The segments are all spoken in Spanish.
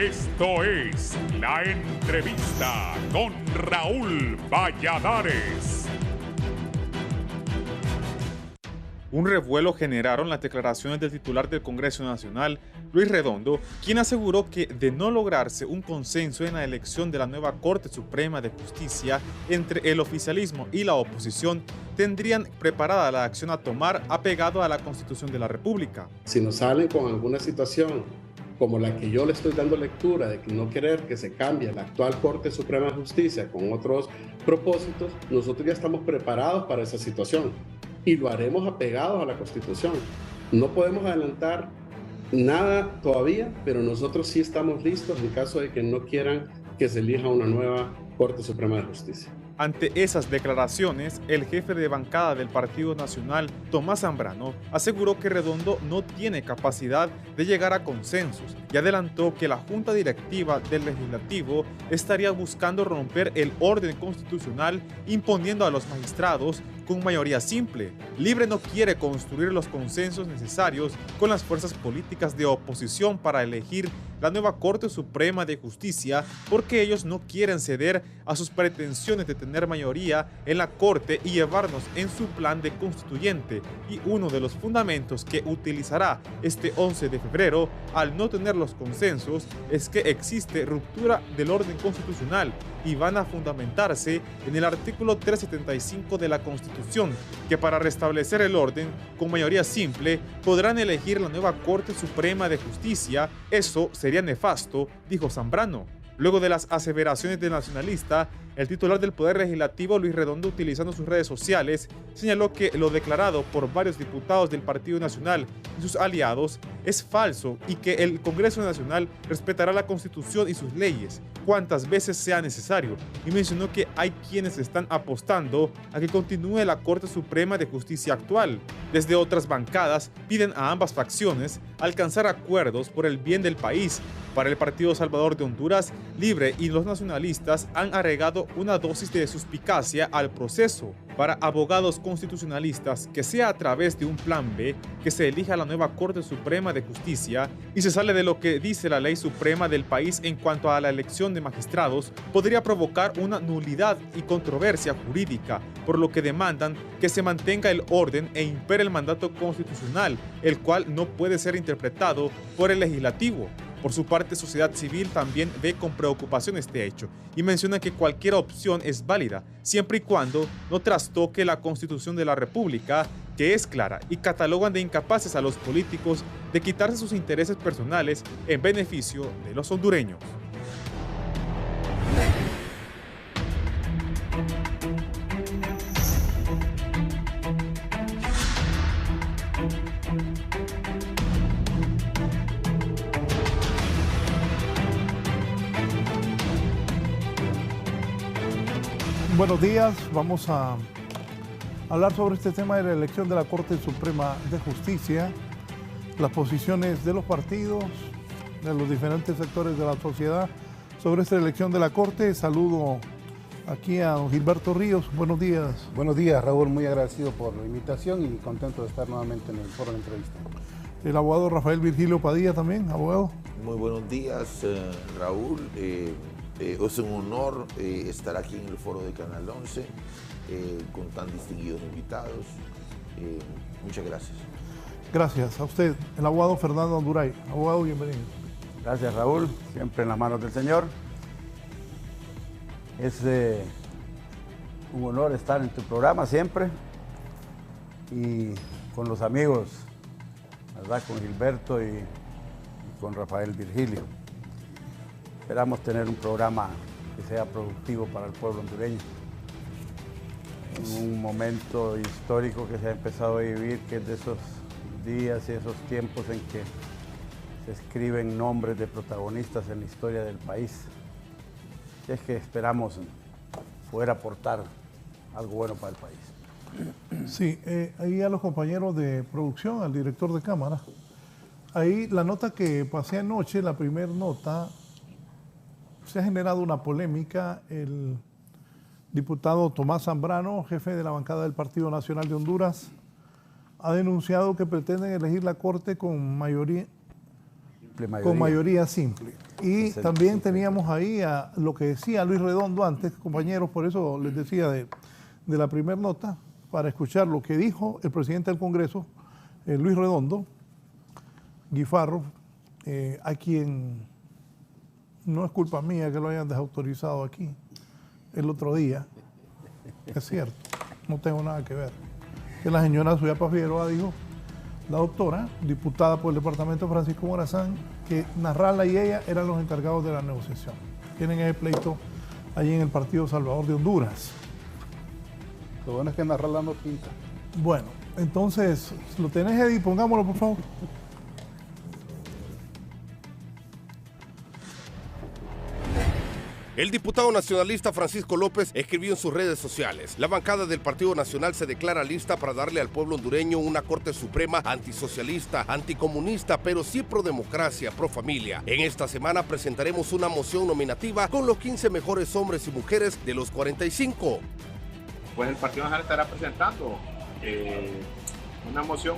Esto es La Entrevista con Raúl Valladares. Un revuelo generaron las declaraciones del titular del Congreso Nacional, Luis Redondo, quien aseguró que de no lograrse un consenso en la elección de la nueva Corte Suprema de Justicia entre el oficialismo y la oposición, tendrían preparada la acción a tomar apegado a la Constitución de la República. Si nos salen con alguna situación como la que yo le estoy dando lectura, de que no querer que se cambie la actual Corte Suprema de Justicia con otros propósitos, nosotros ya estamos preparados para esa situación y lo haremos apegados a la Constitución. No podemos adelantar nada todavía, pero nosotros sí estamos listos en caso de que no quieran que se elija una nueva Corte Suprema de Justicia. Ante esas declaraciones, el jefe de bancada del Partido Nacional, Tomás Zambrano, aseguró que Redondo no tiene capacidad de llegar a consensos y adelantó que la Junta Directiva del Legislativo estaría buscando romper el orden constitucional imponiendo a los magistrados con mayoría simple. Libre no quiere construir los consensos necesarios con las fuerzas políticas de oposición para elegir la nueva Corte Suprema de Justicia porque ellos no quieren ceder a sus pretensiones de tener mayoría en la Corte y llevarnos en su plan de constituyente. Y uno de los fundamentos que utilizará este 11 de febrero al no tener los consensos es que existe ruptura del orden constitucional y van a fundamentarse en el artículo 375 de la Constitución, que para restablecer el orden con mayoría simple podrán elegir la nueva Corte Suprema de Justicia. Eso sería nefasto, dijo Zambrano. Luego de las aseveraciones del nacionalista, el titular del Poder Legislativo, Luis Redondo, utilizando sus redes sociales, señaló que lo declarado por varios diputados del Partido Nacional y sus aliados es falso y que el Congreso Nacional respetará la Constitución y sus leyes cuantas veces sea necesario, y mencionó que hay quienes están apostando a que continúe la Corte Suprema de Justicia actual. Desde otras bancadas piden a ambas facciones alcanzar acuerdos por el bien del país. Para el Partido Salvador de Honduras Libre y los nacionalistas han agregado una dosis de suspicacia al proceso. Para abogados constitucionalistas, que sea a través de un plan B que se elija la nueva Corte Suprema de Justicia y se sale de lo que dice la ley suprema del país en cuanto a la elección de magistrados, podría provocar una nulidad y controversia jurídica, por lo que demandan que se mantenga el orden e impere el mandato constitucional, el cual no puede ser interpretado por el legislativo. Por su parte, sociedad civil también ve con preocupación este hecho y menciona que cualquier opción es válida, siempre y cuando no trastoque la Constitución de la República, que es clara, y catalogan de incapaces a los políticos de quitarse sus intereses personales en beneficio de los hondureños. Buenos días, vamos a hablar sobre este tema de la elección de la Corte Suprema de Justicia, las posiciones de los partidos, de los diferentes sectores de la sociedad sobre esta elección de la Corte. Saludo aquí a don Gilberto Ríos. Buenos días. Buenos días, Raúl. Muy agradecido por la invitación y contento de estar nuevamente en el foro de entrevista. El abogado Rafael Virgilio Padilla también, abogado. Muy buenos días, Raúl. Es un honor estar aquí en el foro de Canal 11 con tan distinguidos invitados. Muchas gracias. Gracias a usted, el abogado Fernando Anduray. Abogado, bienvenido. Gracias, Raúl. Siempre en las manos del Señor. Es un honor estar en tu programa siempre y con los amigos, ¿verdad? Con Gilberto y con Rafael Virgilio. Esperamos tener un programa que sea productivo para el pueblo hondureño. En un momento histórico que se ha empezado a vivir, que es de esos días y esos tiempos en que se escriben nombres de protagonistas en la historia del país. Y es que esperamos poder aportar algo bueno para el país. Sí, ahí a los compañeros de producción, al director de cámara, ahí la nota que pasé anoche, la primera nota, se ha generado una polémica. El diputado Tomás Zambrano, jefe de la bancada del Partido Nacional de Honduras, ha denunciado que pretenden elegir la Corte con mayoría con mayoría simple. Y también teníamos ahí a lo que decía Luis Redondo antes, compañeros, por eso les decía de la primera nota, para escuchar lo que dijo el presidente del Congreso, Luis Redondo, Guifarro, a quien no es culpa mía que lo hayan desautorizado aquí el otro día. Es cierto, no tengo nada que ver. Que la señora Suyapa Figueroa dijo, la doctora, diputada por el departamento Francisco Morazán, que Narrala y ella eran los encargados de la negociación. Tienen ese pleito allí en el Partido Salvador de Honduras. Lo bueno es que Narrala no pinta. Bueno, entonces, ¿lo tenés, Eddie? Pongámoslo, por favor. El diputado nacionalista Francisco López escribió en sus redes sociales: la bancada del Partido Nacional se declara lista para darle al pueblo hondureño una Corte Suprema antisocialista, anticomunista, pero sí pro democracia, pro familia. En esta semana presentaremos una moción nominativa con los 15 mejores hombres y mujeres de los 45. Pues el Partido Nacional estará presentando una moción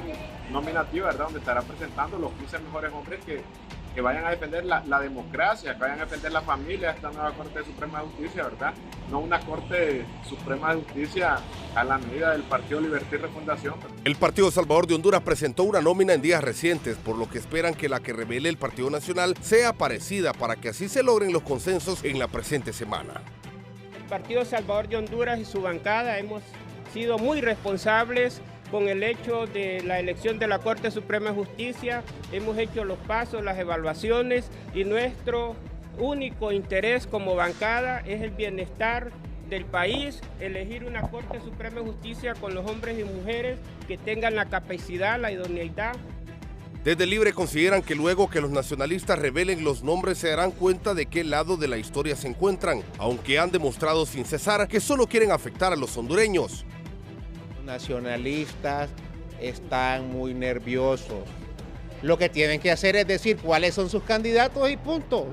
nominativa, ¿verdad?, donde estará presentando los 15 mejores hombres que vayan a defender la democracia, que vayan a defender la familia, esta nueva Corte Suprema de Justicia, ¿verdad? No una Corte Suprema de Justicia a la medida del Partido Libertad y Refundación. El Partido Salvador de Honduras presentó una nómina en días recientes, por lo que esperan que la que revele el Partido Nacional sea parecida para que así se logren los consensos en la presente semana. El Partido Salvador de Honduras y su bancada hemos sido muy responsables con el hecho de la elección de la Corte Suprema de Justicia. Hemos hecho los pasos, las evaluaciones, y nuestro único interés como bancada es el bienestar del país, elegir una Corte Suprema de Justicia con los hombres y mujeres que tengan la capacidad, la idoneidad. Desde Libre consideran que luego que los nacionalistas revelen los nombres se darán cuenta de qué lado de la historia se encuentran, aunque han demostrado sin cesar que solo quieren afectar a los hondureños. Nacionalistas están muy nerviosos. Lo que tienen que hacer es decir cuáles son sus candidatos y punto,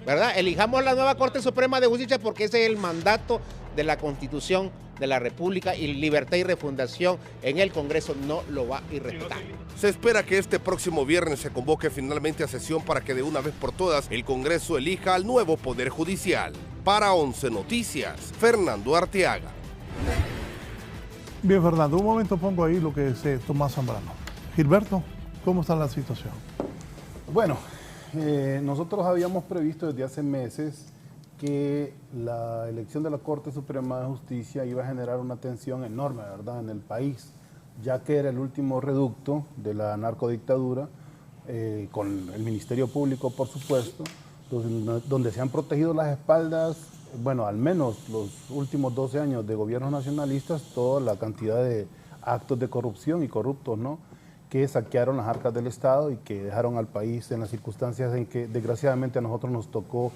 ¿verdad? Elijamos la nueva Corte Suprema de Justicia porque ese es el mandato de la Constitución de la República, y Libertad y Refundación en el Congreso no lo va a irrespetar. Se espera que este próximo viernes se convoque finalmente a sesión para que de una vez por todas el Congreso elija al nuevo Poder Judicial. Para 11 Noticias, Fernando Arteaga. Bien, Fernando, un momento pongo ahí lo que dice Tomás Zambrano. Gilberto, ¿cómo está la situación? Bueno, nosotros habíamos previsto desde hace meses que la elección de la Corte Suprema de Justicia iba a generar una tensión enorme, ¿verdad?, en el país, ya que era el último reducto de la narcodictadura, con el Ministerio Público, por supuesto, donde se han protegido las espaldas, bueno, al menos los últimos 12 años de gobiernos nacionalistas, toda la cantidad de actos de corrupción y corruptos, ¿no?, que saquearon las arcas del Estado y que dejaron al país en las circunstancias en que desgraciadamente a nosotros nos tocó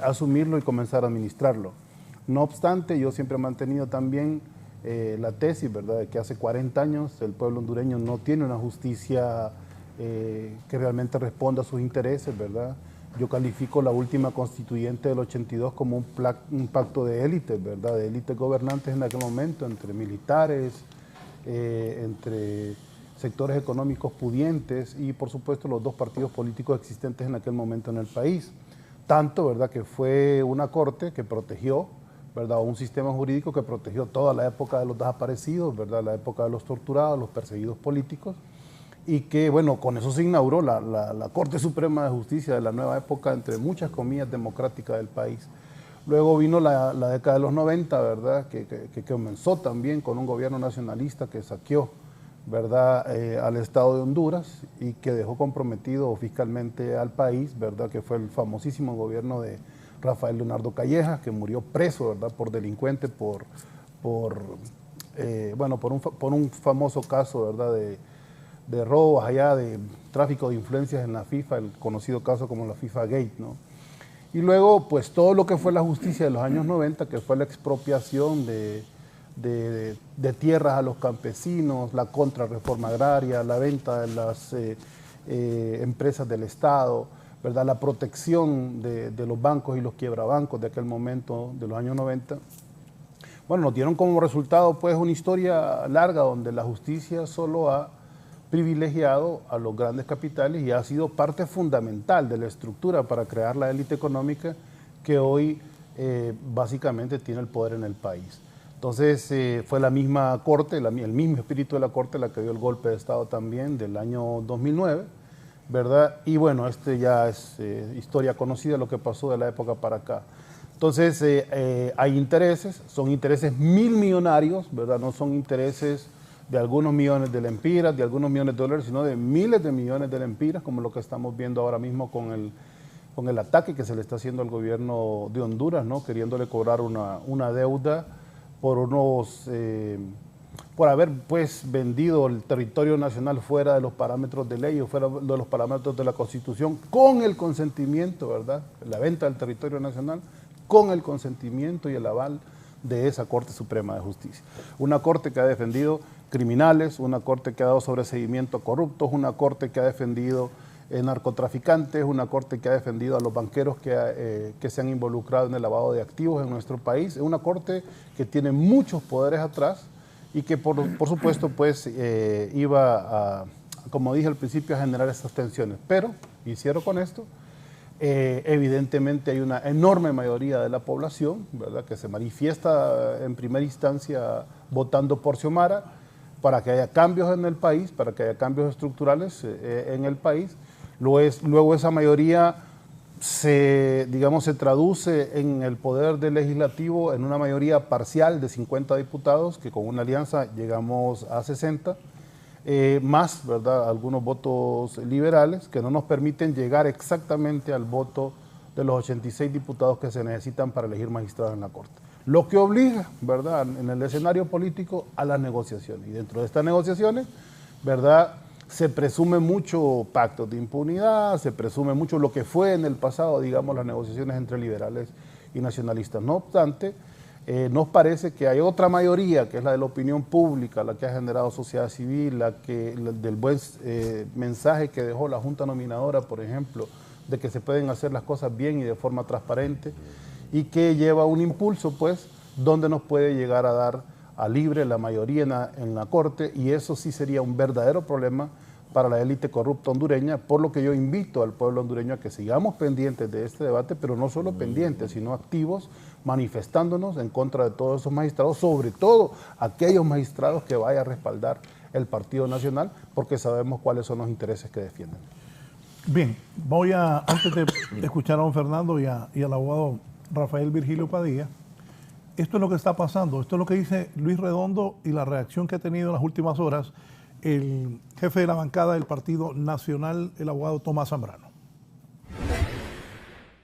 asumirlo y comenzar a administrarlo. No obstante, yo siempre he mantenido también la tesis, ¿verdad?, de que hace 40 años el pueblo hondureño no tiene una justicia que realmente responda a sus intereses, ¿verdad? Yo califico la última constituyente del 82 como un pacto de élites, ¿verdad?, de élites gobernantes en aquel momento, entre militares, entre sectores económicos pudientes y, por supuesto, los dos partidos políticos existentes en aquel momento en el país. Tanto, ¿verdad?, que fue una corte que protegió, ¿verdad?, un sistema jurídico que protegió toda la época de los desaparecidos, ¿verdad?, la época de los torturados, los perseguidos políticos, y que, bueno, con eso se inauguró la Corte Suprema de Justicia de la nueva época, entre muchas comillas, democrática del país. Luego vino la década de los 90, ¿verdad?, que comenzó también con un gobierno nacionalista que saqueó, ¿verdad?, al Estado de Honduras y que dejó comprometido fiscalmente al país, ¿verdad?, que fue el famosísimo gobierno de Rafael Leonardo Callejas, que murió preso, ¿verdad?, por delincuente, por un famoso caso, ¿verdad?, de robos allá, de tráfico de influencias en la FIFA, el conocido caso como la FIFA Gate, ¿no? Y luego, pues, todo lo que fue la justicia de los años 90, que fue la expropiación de tierras a los campesinos, la contrarreforma agraria, la venta de las empresas del Estado, ¿verdad?, la protección de los bancos y los quiebrabancos de aquel momento, de los años 90. Bueno, nos dieron como resultado, pues, una historia larga donde la justicia solo ha privilegiado a los grandes capitales y ha sido parte fundamental de la estructura para crear la élite económica que hoy básicamente tiene el poder en el país. Entonces fue la misma Corte, el mismo espíritu de la Corte la que dio el golpe de Estado también del año 2009, ¿verdad? Y bueno, ya es historia conocida lo que pasó de la época para acá. Entonces hay intereses, son intereses millonarios, ¿verdad? No son intereses de algunos millones de lempiras, de algunos millones de dólares, sino de miles de millones de lempiras, como lo que estamos viendo ahora mismo con el ataque que se le está haciendo al gobierno de Honduras, ¿no? Queriéndole cobrar una deuda por haber pues vendido el territorio nacional fuera de los parámetros de ley o fuera de los parámetros de la Constitución, con el consentimiento, ¿verdad? La venta del territorio nacional, con el consentimiento y el aval de esa Corte Suprema de Justicia. Una Corte que ha defendido criminales, una Corte que ha dado sobreseguimiento a corruptos, una Corte que ha defendido narcotraficantes, una Corte que ha defendido a los banqueros que se han involucrado en el lavado de activos en nuestro país. Es una Corte que tiene muchos poderes atrás y que por supuesto pues iba a, como dije al principio, a generar esas tensiones. Pero, y cierro con esto, evidentemente hay una enorme mayoría de la población, ¿verdad?, que se manifiesta en primera instancia votando por Xiomara para que haya cambios en el país, para que haya cambios estructurales en el país. Luego esa mayoría se traduce en el poder del legislativo en una mayoría parcial de 50 diputados, que con una alianza llegamos a 60, más, ¿verdad?, algunos votos liberales que no nos permiten llegar exactamente al voto de los 86 diputados que se necesitan para elegir magistrados en la Corte. Lo que obliga, ¿verdad?, en el escenario político a las negociaciones. Y dentro de estas negociaciones, ¿verdad?, se presume mucho pactos de impunidad, se presume mucho lo que fue en el pasado, digamos, las negociaciones entre liberales y nacionalistas. No obstante, nos parece que hay otra mayoría, que es la de la opinión pública, la que ha generado sociedad civil, del buen mensaje que dejó la Junta Nominadora, por ejemplo, de que se pueden hacer las cosas bien y de forma transparente, y que lleva un impulso, pues, donde nos puede llegar a dar a libre la mayoría en la Corte, y eso sí sería un verdadero problema para la élite corrupta hondureña, por lo que yo invito al pueblo hondureño a que sigamos pendientes de este debate, pero no solo pendientes, sino activos, manifestándonos en contra de todos esos magistrados, sobre todo aquellos magistrados que vaya a respaldar el Partido Nacional, porque sabemos cuáles son los intereses que defienden. Bien, antes de escuchar a don Fernando y al abogado Rafael Virgilio Padilla, esto es lo que está pasando, esto es lo que dice Luis Redondo y la reacción que ha tenido en las últimas horas el jefe de la bancada del Partido Nacional, el abogado Tomás Zambrano.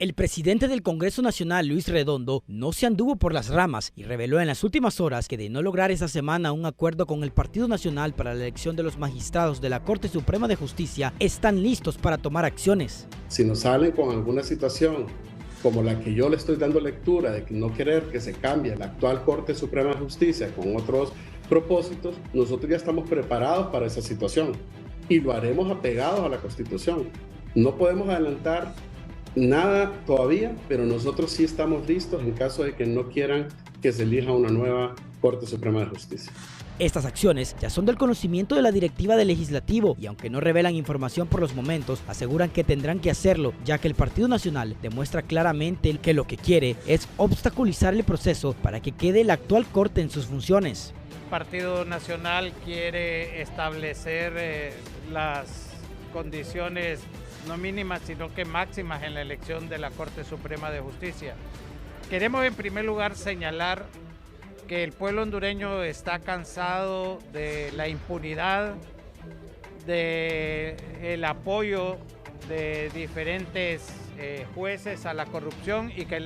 El presidente del Congreso Nacional, Luis Redondo, no se anduvo por las ramas y reveló en las últimas horas que de no lograr esta semana un acuerdo con el Partido Nacional para la elección de los magistrados de la Corte Suprema de Justicia, están listos para tomar acciones. Si nos salen con alguna situación como la que yo le estoy dando lectura, de que no querer que se cambie la actual Corte Suprema de Justicia con otros propósitos, nosotros ya estamos preparados para esa situación y lo haremos apegados a la Constitución. No podemos adelantar nada todavía, pero nosotros sí estamos listos en caso de que no quieran que se elija una nueva Corte Suprema de Justicia. Estas acciones ya son del conocimiento de la directiva del Legislativo y aunque no revelan información por los momentos, aseguran que tendrán que hacerlo, ya que el Partido Nacional demuestra claramente que lo que quiere es obstaculizar el proceso para que quede la actual Corte en sus funciones. El Partido Nacional quiere establecer las condiciones no mínimas, sino que máximas en la elección de la Corte Suprema de Justicia. Queremos en primer lugar señalar que el pueblo hondureño está cansado de la impunidad, del apoyo de diferentes jueces a la corrupción y que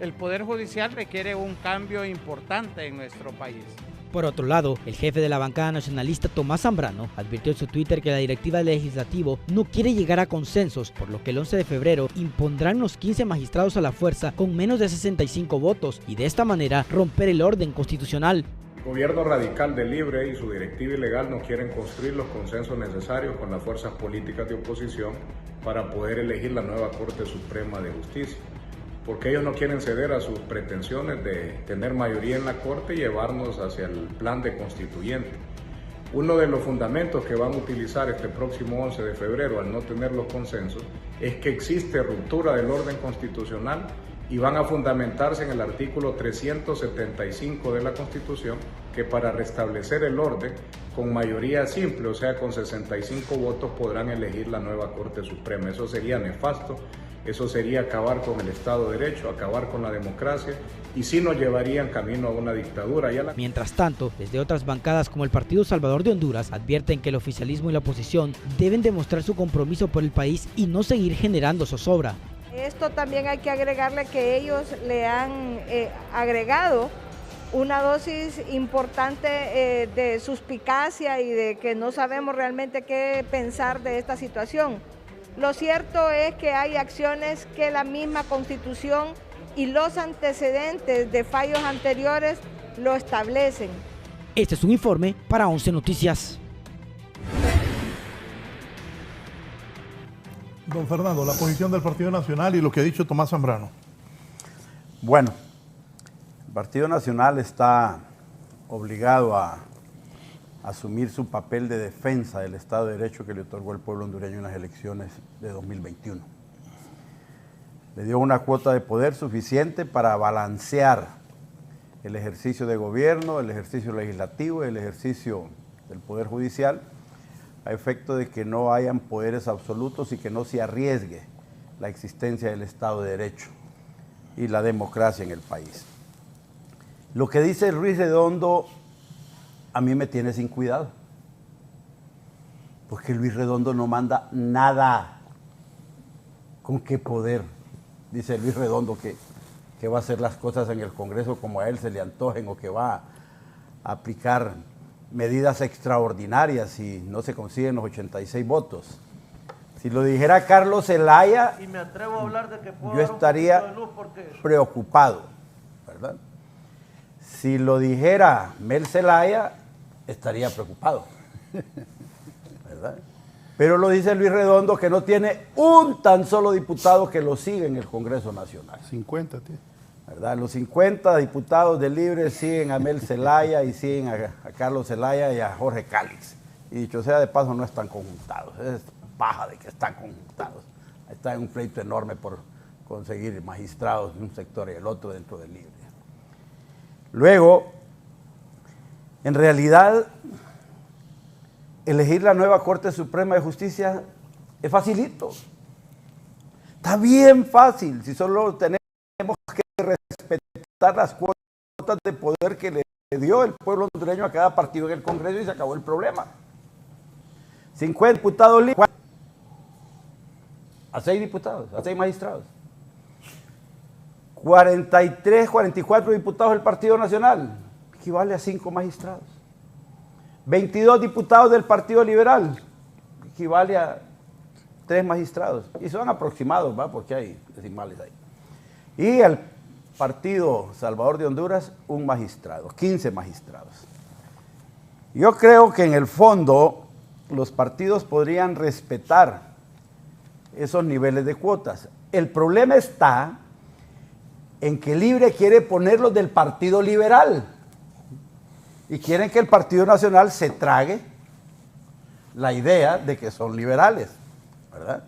el Poder Judicial requiere un cambio importante en nuestro país. Por otro lado, el jefe de la bancada nacionalista, Tomás Zambrano, advirtió en su Twitter que la directiva del Legislativo no quiere llegar a consensos, por lo que el 11 de febrero impondrán los 15 magistrados a la fuerza con menos de 65 votos y de esta manera romper el orden constitucional. El gobierno radical de Libre y su directiva ilegal no quieren construir los consensos necesarios con las fuerzas políticas de oposición para poder elegir la nueva Corte Suprema de Justicia, porque ellos no quieren ceder a sus pretensiones de tener mayoría en la Corte y llevarnos hacia el plan de constituyente. Uno de los fundamentos que van a utilizar este próximo 11 de febrero al no tener los consensos es que existe ruptura del orden constitucional y van a fundamentarse en el artículo 375 de la Constitución, que para restablecer el orden con mayoría simple, o sea con 65 votos, podrán elegir la nueva Corte Suprema. Eso sería nefasto, eso sería acabar con el Estado de Derecho, acabar con la democracia, y sí nos llevarían camino a una dictadura. Mientras tanto, desde otras bancadas como el Partido Salvador de Honduras advierten que el oficialismo y la oposición deben demostrar su compromiso por el país y no seguir generando zozobra. Esto también hay que agregarle que ellos le han agregado una dosis importante de suspicacia y de que no sabemos realmente qué pensar de esta situación. Lo cierto es que hay acciones que la misma Constitución y los antecedentes de fallos anteriores lo establecen. Este es un informe para 11 Noticias. Don Fernando, la posición del Partido Nacional y lo que ha dicho Tomás Zambrano. Bueno, el Partido Nacional está obligado a asumir su papel de defensa del Estado de Derecho que le otorgó el pueblo hondureño en las elecciones de 2021. Le dio una cuota de poder suficiente para balancear el ejercicio de gobierno, el ejercicio legislativo y el ejercicio del Poder Judicial, a efecto de que no hayan poderes absolutos y que no se arriesgue la existencia del Estado de Derecho y la democracia en el país. Lo que dice Luis Redondo a mí me tiene sin cuidado, porque Luis Redondo no manda nada. ¿Con qué poder? Dice Luis Redondo que va a hacer las cosas en el Congreso como a él se le antojen, o que va a aplicar medidas extraordinarias si no se consiguen los 86 votos. Si lo dijera Carlos Zelaya, y me atrevo a hablar de que yo estaría preocupado, ¿verdad? Si lo dijera Mel Zelaya, estaría preocupado, ¿verdad? Pero lo dice Luis Redondo, que no tiene un tan solo diputado que lo siga en el Congreso Nacional. 50, tío. ¿Verdad? Los 50 diputados de Libre siguen a Mel Zelaya y siguen a Carlos Zelaya y a Jorge Cálix. Y dicho sea de paso, no están conjuntados. Es paja de que están conjuntados. Está en un pleito enorme por conseguir magistrados de un sector y el otro dentro del Libre. Luego, en realidad, elegir la nueva Corte Suprema de Justicia es facilito. Está bien fácil, si solo tenemos que respetar las cuotas de poder que le dio el pueblo hondureño a cada partido en el Congreso y se acabó el problema. 50 diputados a 6 diputados, a 6 magistrados. 43, 44 diputados del Partido Nacional, equivale a 5 magistrados. 22 diputados del Partido Liberal, equivale a 3 magistrados. Y son aproximados, ¿va? Porque hay decimales ahí. Y al Partido Salvador de Honduras, un magistrado, 15 magistrados. Yo creo que en el fondo los partidos podrían respetar esos niveles de cuotas. El problema está en que Libre quiere ponerlos del Partido Liberal y quieren que el Partido Nacional se trague la idea de que son liberales, ¿verdad?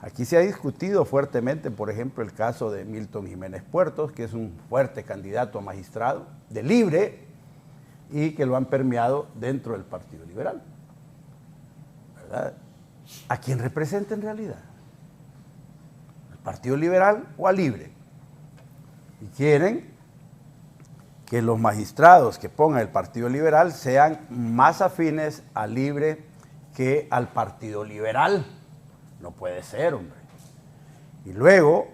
Aquí se ha discutido fuertemente, por ejemplo, el caso de Milton Jiménez Puertos, que es un fuerte candidato a magistrado de Libre y que lo han permeado dentro del Partido Liberal, ¿verdad? ¿A quién representa en realidad? ¿Al Partido Liberal o al Libre? Y quieren que los magistrados que pongan el Partido Liberal sean más afines al Libre que al Partido Liberal. No puede ser, hombre. Y luego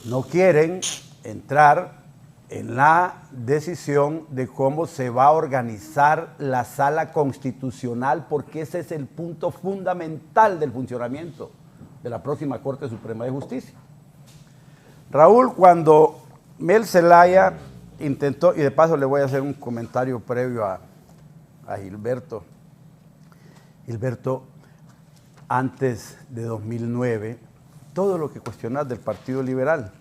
no quieren entrar en la decisión de cómo se va a organizar la sala constitucional, porque ese es el punto fundamental del funcionamiento de la próxima Corte Suprema de Justicia. Raúl, cuando Mel Zelaya intentó, y de paso le voy a hacer un comentario previo a Gilberto. Gilberto, antes de 2009, todo lo que cuestionas del Partido Liberal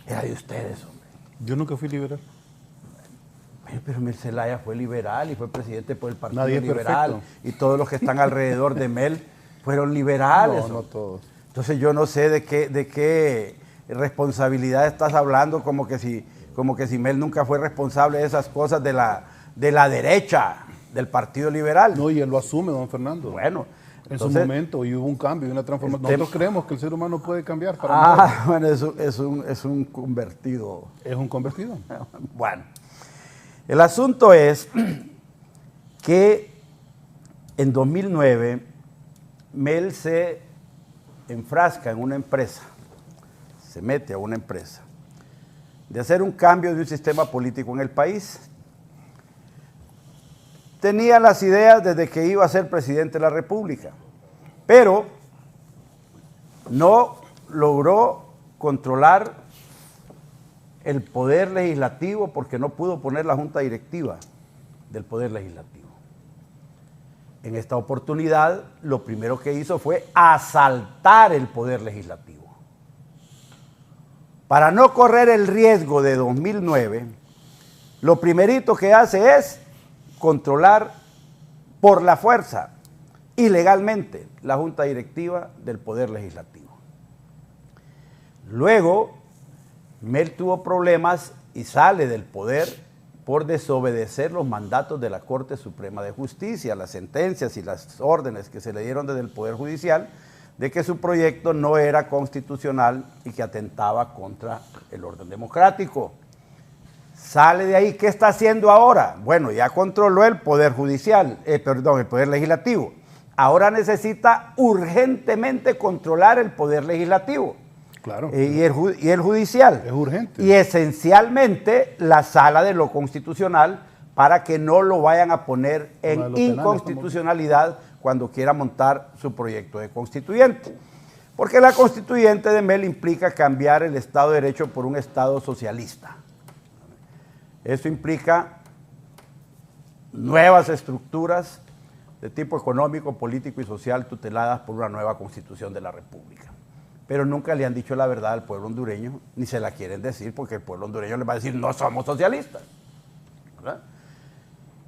era de ustedes, hombre. Yo nunca fui liberal. Pero Mel Zelaya fue liberal y fue presidente por el Partido Nadie es Liberal. perfecto. Y todos los que están alrededor de Mel fueron liberales. No todos. Entonces yo no sé de qué responsabilidad estás hablando, como que si Mel nunca fue responsable de esas cosas de la derecha, del Partido Liberal. No, y él lo asume, don Fernando. Bueno. En su momento, y hubo un cambio y una transformación. Nosotros creemos que el ser humano puede cambiar para mejor. Bueno, es un convertido. ¿Es un convertido? Bueno, el asunto es que en 2009 Mel se enfrasca en una empresa, se mete a una empresa, de hacer un cambio de un sistema político en el país. Tenía las ideas desde que iba a ser presidente de la República, pero no logró controlar el poder legislativo porque no pudo poner la junta directiva del poder legislativo. En esta oportunidad, lo primero que hizo fue asaltar el poder legislativo. Para no correr el riesgo de 2009, lo primerito que hace es controlar por la fuerza, ilegalmente, la junta directiva del poder legislativo. Luego, Mel tuvo problemas y sale del poder por desobedecer los mandatos de la Corte Suprema de Justicia, las sentencias y las órdenes que se le dieron desde el Poder Judicial de que su proyecto no era constitucional y que atentaba contra el orden democrático. Sale de ahí, ¿qué está haciendo ahora? Bueno, ya controló el Poder Judicial, el Poder Legislativo. Ahora necesita urgentemente controlar el Poder Legislativo. Claro. Y el Judicial. Es urgente. Y esencialmente la Sala de lo Constitucional para que no lo vayan a poner en inconstitucionalidad cuando quiera montar su proyecto de constituyente. Porque la constituyente de Mel implica cambiar el Estado de Derecho por un Estado socialista. Eso implica nuevas estructuras de tipo económico, político y social tuteladas por una nueva Constitución de la República. Pero nunca le han dicho la verdad al pueblo hondureño, ni se la quieren decir, porque el pueblo hondureño les va a decir, no somos socialistas. ¿Verdad?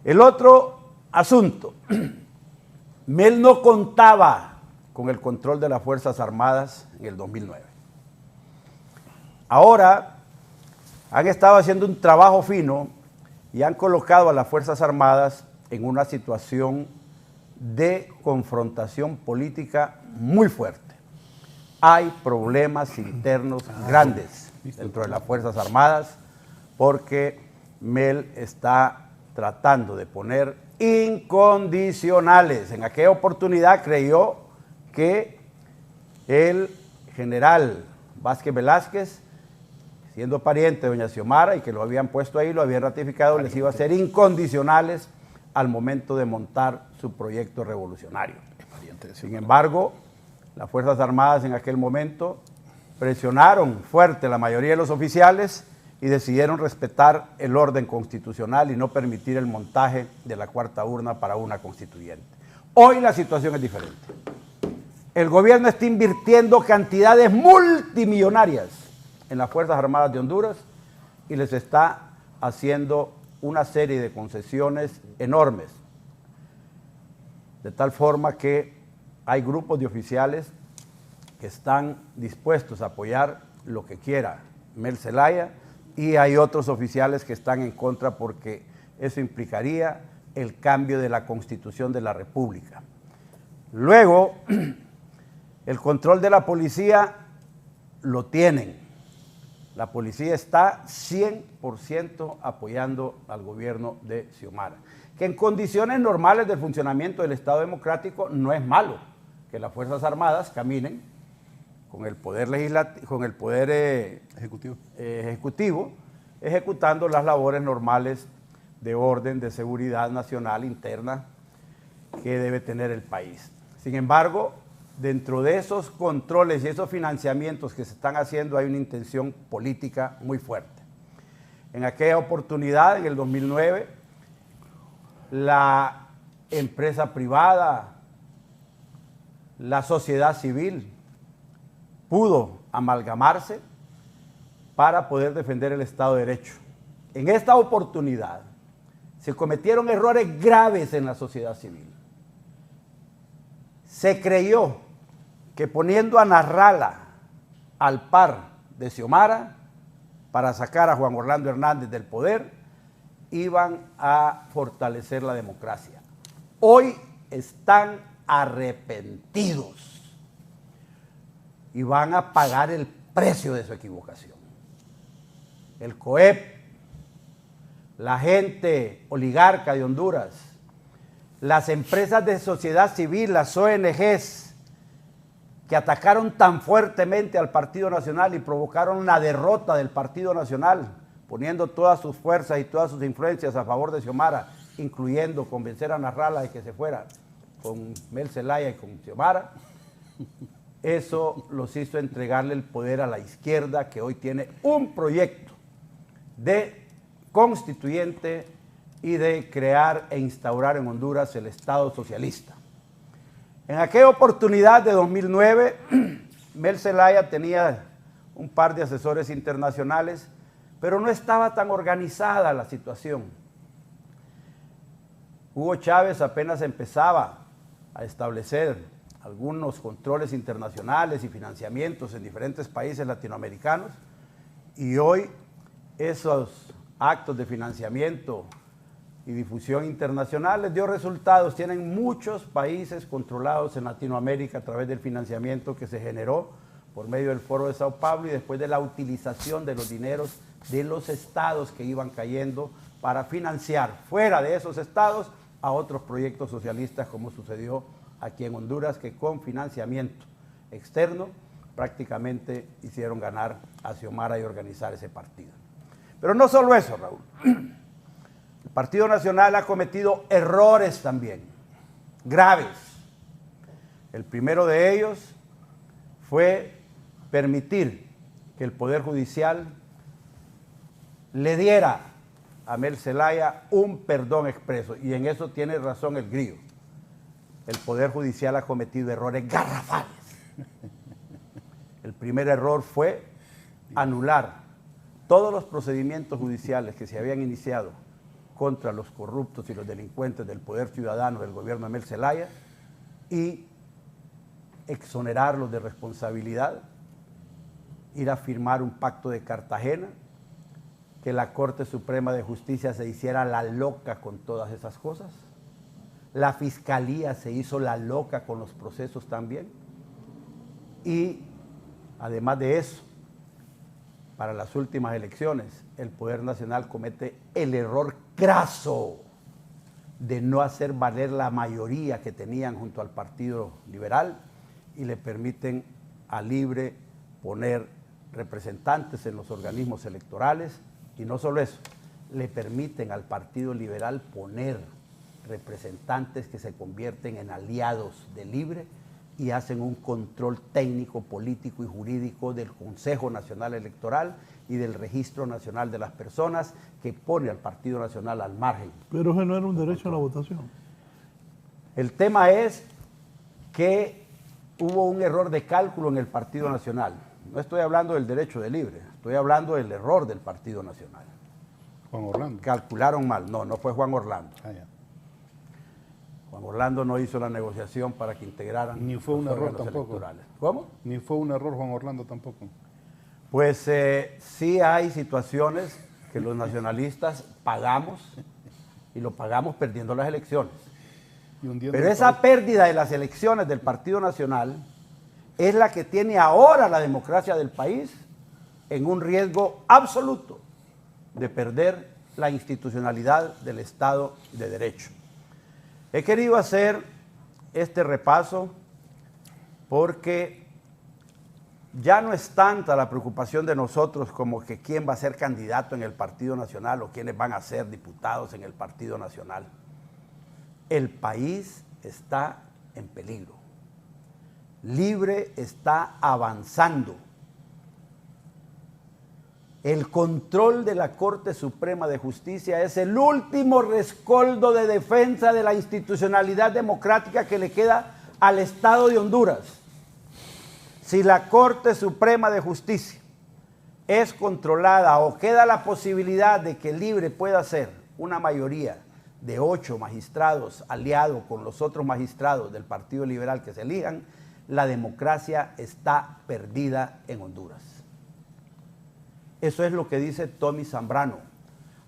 El otro asunto, Mel no contaba con el control de las Fuerzas Armadas en el 2009. Ahora han estado haciendo un trabajo fino y han colocado a las Fuerzas Armadas en una situación de confrontación política muy fuerte. Hay problemas internos grandes dentro de las Fuerzas Armadas porque Mel está tratando de poner incondicionales. En aquella oportunidad creyó que el general Vázquez Velázquez, siendo pariente de doña Xiomara y que lo habían puesto ahí, lo habían ratificado, les iba a ser incondicionales al momento de montar su proyecto revolucionario. Sin embargo, las Fuerzas Armadas en aquel momento presionaron fuerte a la mayoría de los oficiales y decidieron respetar el orden constitucional y no permitir el montaje de la cuarta urna para una constituyente. Hoy la situación es diferente. El gobierno está invirtiendo cantidades multimillonarias en las Fuerzas Armadas de Honduras y les está haciendo una serie de concesiones enormes, de tal forma que hay grupos de oficiales que están dispuestos a apoyar lo que quiera Mel Zelaya y hay otros oficiales que están en contra porque eso implicaría el cambio de la Constitución de la República. Luego, el control de la policía lo tienen. La policía está 100% apoyando al gobierno de Xiomara, que en condiciones normales del funcionamiento del Estado democrático no es malo que las Fuerzas Armadas caminen con el poder legislativo, con el poder ejecutivo, ejecutando las labores normales de orden, de seguridad nacional interna que debe tener el país. Sin embargo, dentro de esos controles y esos financiamientos que se están haciendo hay una intención política muy fuerte. En aquella oportunidad, en el 2009, la empresa privada, la sociedad civil, pudo amalgamarse para poder defender el Estado de Derecho. En esta oportunidad, Se cometieron errores graves en la sociedad civil. Se creyó que poniendo a Nasrallah al par de Xiomara para sacar a Juan Orlando Hernández del poder, iban a fortalecer la democracia. Hoy están arrepentidos y van a pagar el precio de su equivocación. El COEP, la gente oligarca de Honduras, las empresas de sociedad civil, las ONGs, que atacaron tan fuertemente al Partido Nacional y provocaron la derrota del Partido Nacional, poniendo todas sus fuerzas y todas sus influencias a favor de Xiomara, incluyendo convencer a Nasrallah de que se fuera con Mel Zelaya y con Xiomara. Eso los hizo entregarle el poder a la izquierda, que hoy tiene un proyecto de constituyente y de crear e instaurar en Honduras el Estado socialista. En aquella oportunidad de 2009, Mel Zelaya tenía un par de asesores internacionales, pero no estaba tan organizada la situación. Hugo Chávez apenas empezaba a establecer algunos controles internacionales y financiamientos en diferentes países latinoamericanos, y hoy esos actos de financiamiento y difusión internacional les dio resultados. Tienen muchos países controlados en Latinoamérica a través del financiamiento que se generó por medio del Foro de Sao Paulo y después de la utilización de los dineros de los estados que iban cayendo para financiar fuera de esos estados a otros proyectos socialistas, como sucedió aquí en Honduras, que con financiamiento externo prácticamente hicieron ganar a Xiomara y organizar ese partido. Pero no solo eso, Raúl. El Partido Nacional ha cometido errores también, graves. El primero de ellos fue permitir que el Poder Judicial le diera a Mel Zelaya un perdón expreso, y en eso tiene razón el Grillo. El Poder Judicial ha cometido errores garrafales. El primer error fue anular todos los procedimientos judiciales que se habían iniciado contra los corruptos y los delincuentes del Poder Ciudadano del gobierno de Mel Zelaya y exonerarlos de responsabilidad, ir a firmar un pacto de Cartagena, que la Corte Suprema de Justicia se hiciera la loca con todas esas cosas, la Fiscalía se hizo la loca con los procesos también, y además de eso, para las últimas elecciones, el Poder Nacional comete el error craso de no hacer valer la mayoría que tenían junto al Partido Liberal y le permiten a Libre poner representantes en los organismos electorales, y no solo eso, le permiten al Partido Liberal poner representantes que se convierten en aliados de Libre y hacen un control técnico, político y jurídico del Consejo Nacional Electoral y del Registro Nacional de las Personas, que pone al Partido Nacional al margen. Pero ese no era un derecho a la votación. El tema es que hubo un error de cálculo en el Partido Nacional. No estoy hablando del derecho de Libre, estoy hablando del error del Partido Nacional. Juan Orlando. Calcularon mal. No, no fue Juan Orlando. Ah, ya. Juan Orlando no hizo la negociación para que integraran. Ni fue un los error órganos tampoco. electorales. ¿Cómo? Ni fue un error Juan Orlando tampoco. Pues sí hay situaciones que los nacionalistas pagamos, y lo pagamos perdiendo las elecciones. Pero esa pérdida de las elecciones del Partido Nacional es la que tiene ahora la democracia del país en un riesgo absoluto de perder la institucionalidad del Estado de Derecho. He querido hacer este repaso porque ya no es tanta la preocupación de nosotros como que quién va a ser candidato en el Partido Nacional o quiénes van a ser diputados en el Partido Nacional. El país está en peligro. Libre está avanzando. El control de la Corte Suprema de Justicia es el último rescoldo de defensa de la institucionalidad democrática que le queda al Estado de Honduras. Si la Corte Suprema de Justicia es controlada o queda la posibilidad de que Libre pueda ser una mayoría de 8 magistrados aliado con los otros magistrados del Partido Liberal que se elijan, la democracia está perdida en Honduras. Eso es lo que dice Tommy Zambrano.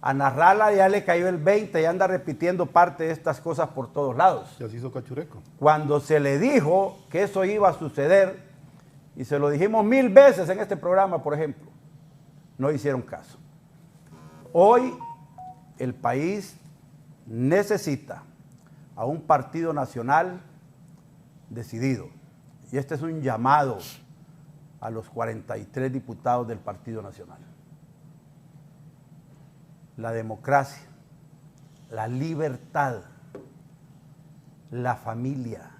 A Narrala ya le cayó el 20 y anda repitiendo parte de estas cosas por todos lados. Ya se hizo cachureco. Cuando se le dijo que eso iba a suceder, y se lo dijimos 1000 veces en este programa, por ejemplo, no hicieron caso. Hoy el país necesita a un partido nacional decidido. Y este es un llamado a los 43 diputados del Partido Nacional. La democracia, la libertad, la familia,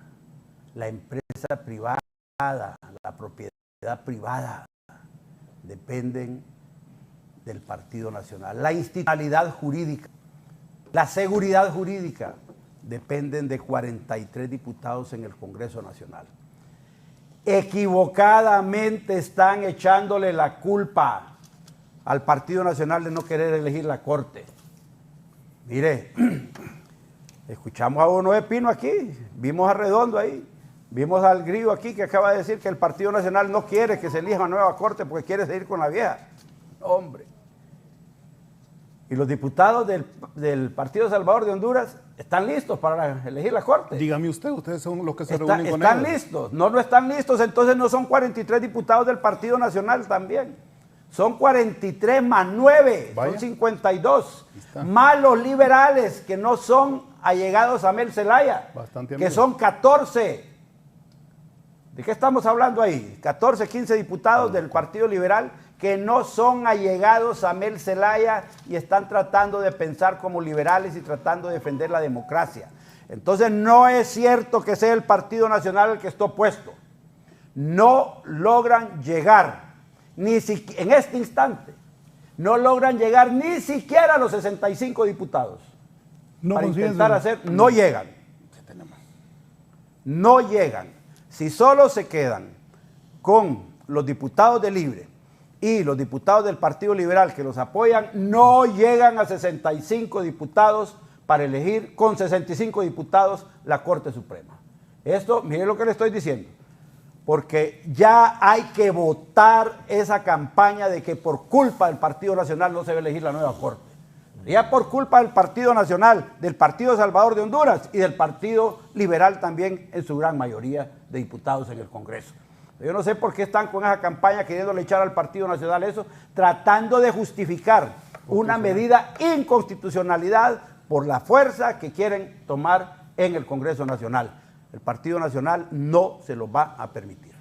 la empresa privada, la propiedad privada, dependen del Partido Nacional. La institucionalidad jurídica, la seguridad jurídica, dependen de 43 diputados en el Congreso Nacional. Equivocadamente están echándole la culpa al Partido Nacional de no querer elegir la Corte. Mire, escuchamos a Bono de Pino aquí, vimos a Redondo ahí, vimos al Grillo aquí que acaba de decir que el Partido Nacional no quiere que se elija una nueva Corte porque quiere seguir con la vieja. Hombre. Y los diputados del Partido Salvador de Honduras están listos para elegir la Corte. Dígame usted, ustedes son los que se reúnen con ellos. Están listos. No están listos, entonces no son 43 diputados del Partido Nacional también. Son 43 más 9, vaya, son 52. Más los liberales que no son allegados a Mel Zelaya, que son 14. ¿De qué estamos hablando ahí? 14, 15 diputados del Partido Liberal que no son allegados a Mel Zelaya y están tratando de pensar como liberales y tratando de defender la democracia. Entonces no es cierto que sea el Partido Nacional el que está opuesto. No logran llegar, en este instante, no logran llegar ni siquiera a los 65 diputados. Para intentar hacer, no llegan. No llegan. Si solo se quedan con los diputados de Libre y los diputados del Partido Liberal que los apoyan, no llegan a 65 diputados para elegir con 65 diputados la Corte Suprema. Esto, mire lo que le estoy diciendo, porque ya hay que votar esa campaña de que por culpa del Partido Nacional no se va a elegir la nueva Corte. Ya por culpa del Partido Nacional, del Partido Salvador de Honduras y del Partido Liberal también en su gran mayoría de diputados en el Congreso. Yo no sé por qué están con esa campaña queriéndole echar al Partido Nacional eso, tratando de justificar una medida inconstitucionalidad por la fuerza que quieren tomar en el Congreso Nacional. El Partido Nacional no se lo va a permitir.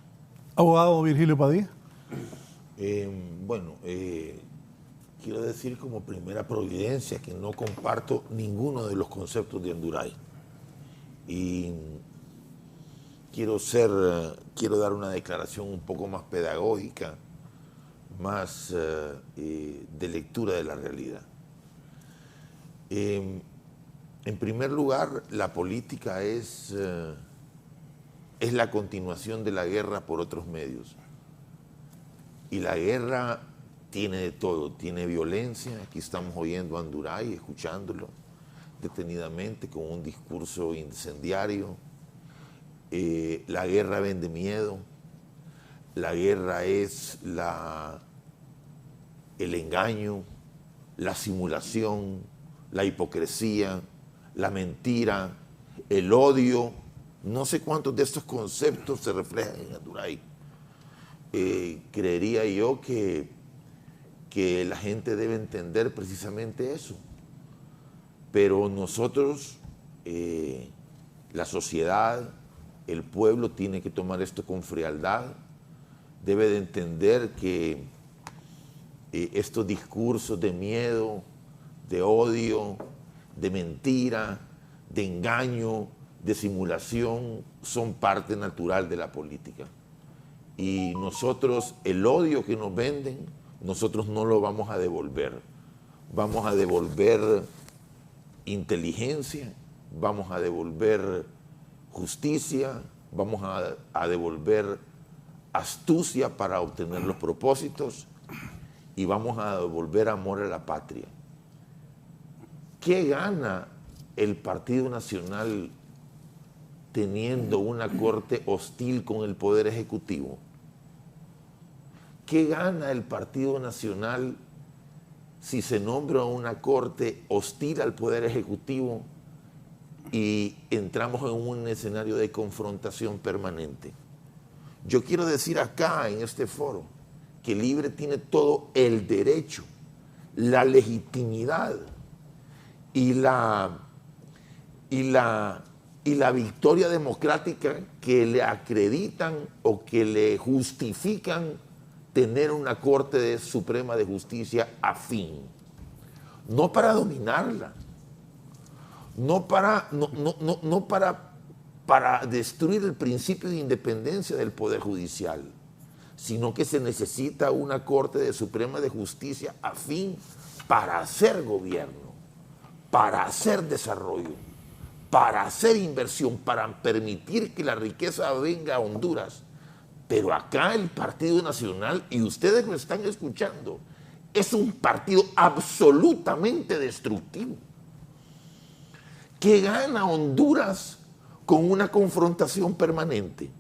Abogado Virgilio Padilla. Quiero decir como primera providencia que no comparto ninguno de los conceptos de Honduray. Y quiero dar una declaración un poco más pedagógica, más de lectura de la realidad. En primer lugar, la política es la continuación de la guerra por otros medios. Y la guerra tiene de todo, tiene violencia. Aquí estamos oyendo a Anduray, escuchándolo detenidamente con un discurso incendiario. La guerra vende miedo, la guerra es el engaño, la simulación, la hipocresía, la mentira, el odio. No sé cuántos de estos conceptos se reflejan en Anduray. Creería yo que la gente debe entender precisamente eso. Pero nosotros, la sociedad, el pueblo tiene que tomar esto con frialdad, debe de entender que estos discursos de miedo, de odio, de mentira, de engaño, de simulación, son parte natural de la política. Y nosotros, el odio que nos venden, nosotros no lo vamos a devolver. Vamos a devolver inteligencia, vamos a devolver justicia, vamos a devolver astucia para obtener los propósitos y vamos a devolver amor a la patria. ¿Qué gana el Partido Nacional teniendo una corte hostil con el Poder Ejecutivo? ¿Qué gana el Partido Nacional si se nombra una corte hostil al Poder Ejecutivo y entramos en un escenario de confrontación permanente? Yo quiero decir acá, en este foro, que Libre tiene todo el derecho, la legitimidad y la victoria democrática que le acreditan o que le justifican tener una Corte Suprema de Justicia afín. No para dominarla, no para destruir el principio de independencia del Poder Judicial, sino que se necesita una Corte Suprema de Justicia afín para hacer gobierno, para hacer desarrollo, para hacer inversión, para permitir que la riqueza venga a Honduras. Pero acá el Partido Nacional, y ustedes lo están escuchando, es un partido absolutamente destructivo. ¿Qué gana Honduras con una confrontación permanente?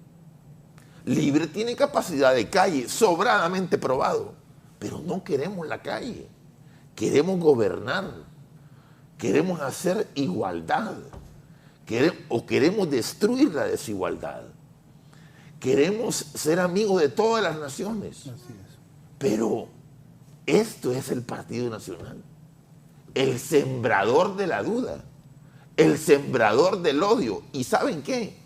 Libre tiene capacidad de calle, sobradamente probado, pero no queremos la calle. Queremos gobernar, queremos hacer igualdad, queremos destruir la desigualdad. Queremos ser amigos de todas las naciones. Así es. Pero esto es el Partido Nacional, el sembrador de la duda, el sembrador del odio. ¿Y saben qué?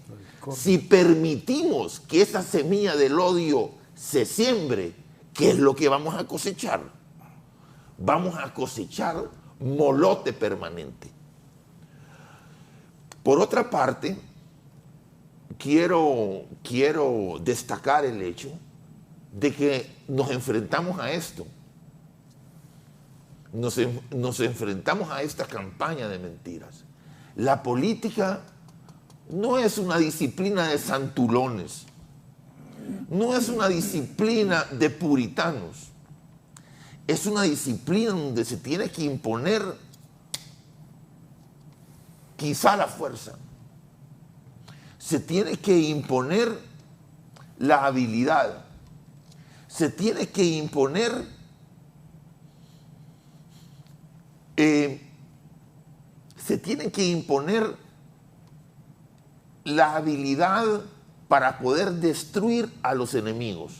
Si permitimos que esa semilla del odio se siembre, ¿qué es lo que vamos a cosechar? Vamos a cosechar molote permanente. Por otra parte, quiero destacar el hecho de que nos enfrentamos a esto. Nos enfrentamos a esta campaña de mentiras. La política no es una disciplina de santulones, no es una disciplina de puritanos, es una disciplina donde se tiene que imponer quizá la fuerza, se tiene que imponer la habilidad, se tiene que imponer la habilidad para poder destruir a los enemigos,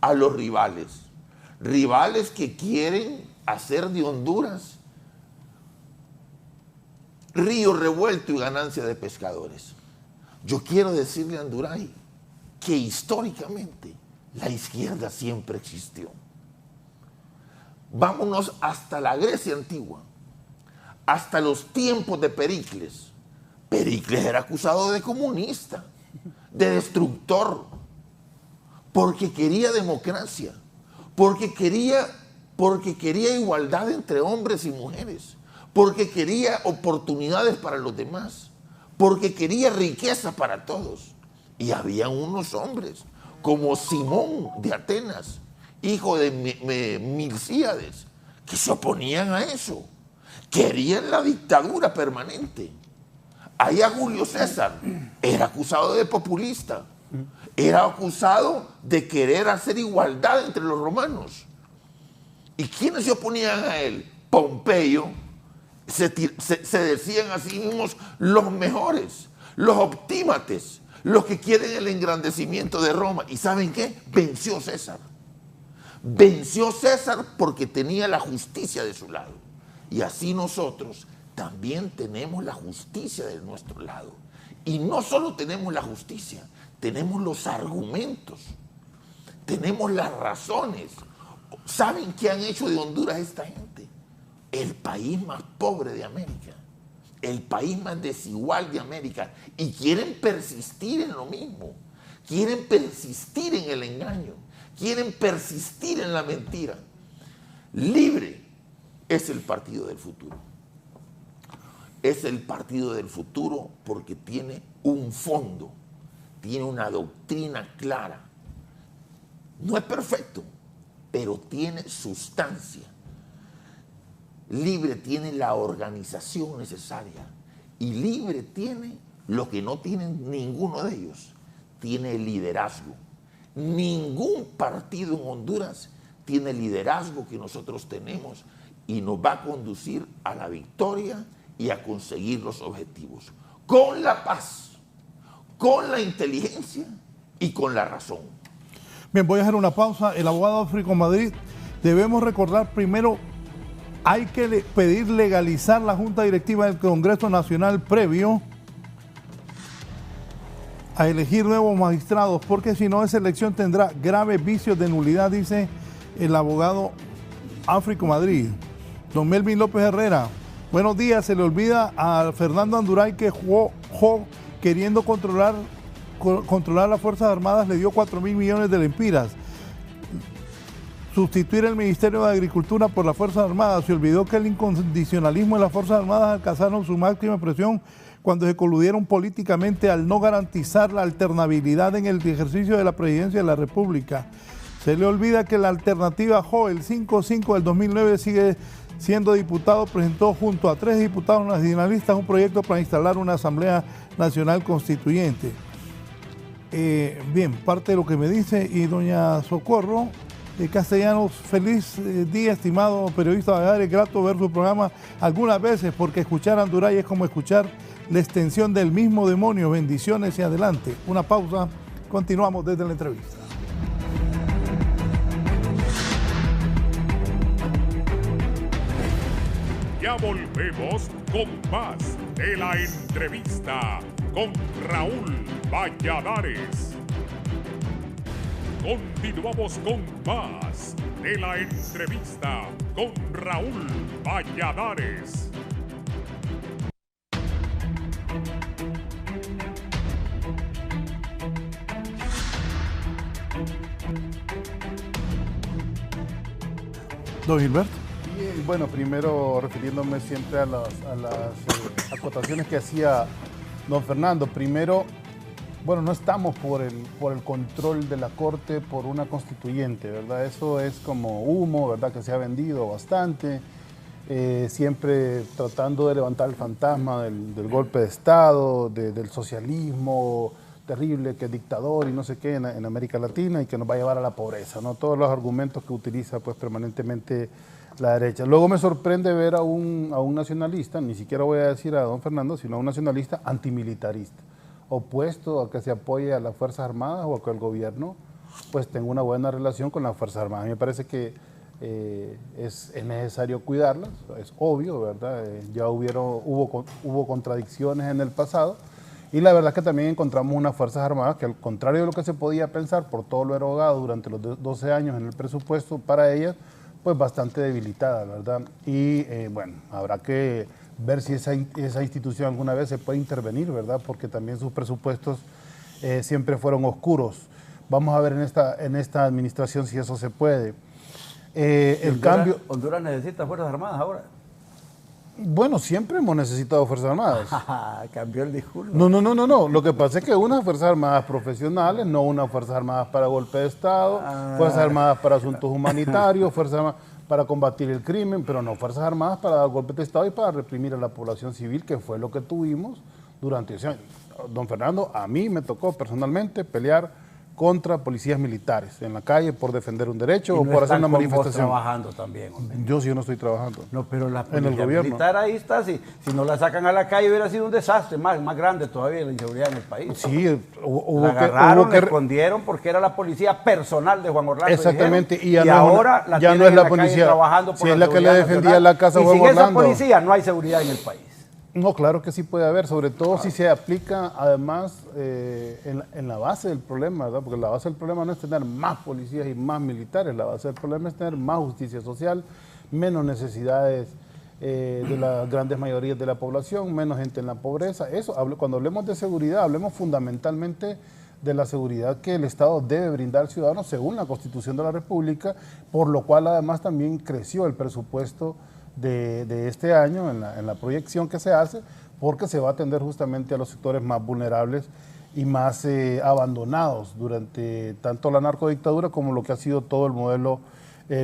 a los rivales que quieren hacer de Honduras río revuelto y ganancia de pescadores. Yo quiero decirle a Anduray que históricamente la izquierda siempre existió. Vámonos hasta la Grecia antigua, hasta los tiempos de Pericles. Pericles era acusado de comunista, de destructor, porque quería democracia, porque quería igualdad entre hombres y mujeres, porque quería oportunidades para los demás, porque quería riqueza para todos. Y había unos hombres como Simón de Atenas, hijo de Milcíades, que se oponían a eso, querían la dictadura permanente. Allá Julio César era acusado de populista, era acusado de querer hacer igualdad entre los romanos. ¿Y quiénes se oponían a él? Pompeyo. Se decían a sí mismos los mejores, los optímates, los que quieren el engrandecimiento de Roma. ¿Y saben qué? Venció César. Venció César porque tenía la justicia de su lado. Y así nosotros también tenemos la justicia de nuestro lado. Y no solo tenemos la justicia, tenemos los argumentos, tenemos las razones. ¿Saben qué han hecho de Honduras esta gente? El país más pobre de América, el país más desigual de América, y quieren persistir en lo mismo, quieren persistir en el engaño, quieren persistir en la mentira. Libre es el partido del futuro. Es el partido del futuro porque tiene un fondo, tiene una doctrina clara. No es perfecto, pero tiene sustancia. Libre tiene la organización necesaria Y Libre tiene lo que no tienen ninguno de ellos, tiene liderazgo. Ningún partido en Honduras tiene el liderazgo que nosotros tenemos y nos va a conducir a la victoria y a conseguir los objetivos, con la paz, con la inteligencia y con la razón. Bien, voy a hacer una pausa. El abogado Áfrico Madrid, debemos recordar primero, hay que pedir legalizar la Junta Directiva del Congreso Nacional previo a elegir nuevos magistrados, porque si no esa elección tendrá graves vicios de nulidad, dice el abogado Áfrico Madrid. Don Melvin López Herrera, buenos días. Se le olvida a Fernando Anduray que queriendo controlar las Fuerzas Armadas le dio 4.000 millones de lempiras. Sustituir el Ministerio de Agricultura por las Fuerzas Armadas. Se olvidó que el incondicionalismo de las Fuerzas Armadas alcanzaron su máxima expresión cuando se coludieron políticamente al no garantizar la alternabilidad en el ejercicio de la presidencia de la República. Se le olvida que la alternativa el 5-5 del 2009 sigue siendo diputado, presentó junto a 3 diputados nacionalistas un proyecto para instalar una Asamblea Nacional Constituyente. Bien, parte de lo que me dice. Y doña Socorro Castellanos, feliz día, estimado periodista Balear. Es grato ver su programa algunas veces, porque escuchar a Anduray es como escuchar la extensión del mismo demonio. Bendiciones y adelante. Una pausa, continuamos desde la entrevista. Ya volvemos con más de la entrevista con Raúl Valladares. Continuamos con más de la entrevista con Raúl Valladares. Don Gilberto. Bueno, primero refiriéndome siempre a las acotaciones que hacía don Fernando. Primero, bueno, no estamos por el control de la Corte por una constituyente, ¿verdad? Eso es como humo, ¿verdad? Que se ha vendido bastante, siempre tratando de levantar el fantasma del golpe de Estado, del socialismo terrible, que es dictador y no sé qué en América Latina y que nos va a llevar a la pobreza, ¿no? Todos los argumentos que utiliza pues permanentemente la derecha. Luego me sorprende ver a un nacionalista, ni siquiera voy a decir a don Fernando, sino a un nacionalista antimilitarista, opuesto a que se apoye a las Fuerzas Armadas o a que el gobierno pues tenga una buena relación con las Fuerzas Armadas. A mí me parece que es necesario cuidarlas, es obvio, ¿verdad? Ya hubo contradicciones en el pasado y la verdad es que también encontramos unas Fuerzas Armadas que, al contrario de lo que se podía pensar por todo lo erogado durante los 12 años en el presupuesto para ellas, pues bastante debilitada, ¿verdad? Y bueno, habrá que ver si esa institución alguna vez se puede intervenir, ¿verdad? Porque también sus presupuestos siempre fueron oscuros. Vamos a ver en esta administración si eso se puede. ¿Honduras necesita Fuerzas Armadas ahora? Bueno, siempre hemos necesitado Fuerzas Armadas. Cambió el discurso. No. Lo que pasa es que unas Fuerzas Armadas profesionales, no unas Fuerzas Armadas para golpe de Estado, Fuerzas Armadas para asuntos humanitarios, Fuerzas Armadas para combatir el crimen, pero no Fuerzas Armadas para dar golpe de Estado y para reprimir a la población civil, que fue lo que tuvimos durante ese año. Don Fernando, a mí me tocó personalmente pelear contra policías militares en la calle por defender un derecho o por hacer una manifestación. Trabajando también, hombre. Yo sí no estoy trabajando. No, pero la en el gobierno militar ahí está. Si no la sacan a la calle hubiera sido un desastre más grande todavía la inseguridad en el país. Sí, la agarraron, la escondieron porque era la policía personal de Juan Orlando. Exactamente. Dijeron, y ahora la tienen en la policía trabajando por si es la que le defendía la casa a Juan Orlando. Y sin esa Orlando, policía no hay seguridad en el país. No, claro que sí puede haber, sobre todo si se aplica además en la base del problema, ¿verdad? Porque la base del problema no es tener más policías y más militares, la base del problema es tener más justicia social, menos necesidades de las grandes mayorías de la población, menos gente en la pobreza. Eso, cuando hablemos de seguridad, hablemos fundamentalmente de la seguridad que el Estado debe brindar al ciudadano según la Constitución de la República, por lo cual además también creció el presupuesto de este año en la proyección que se hace, porque se va a atender justamente a los sectores más vulnerables y más abandonados durante tanto la narcodictadura como lo que ha sido todo el modelo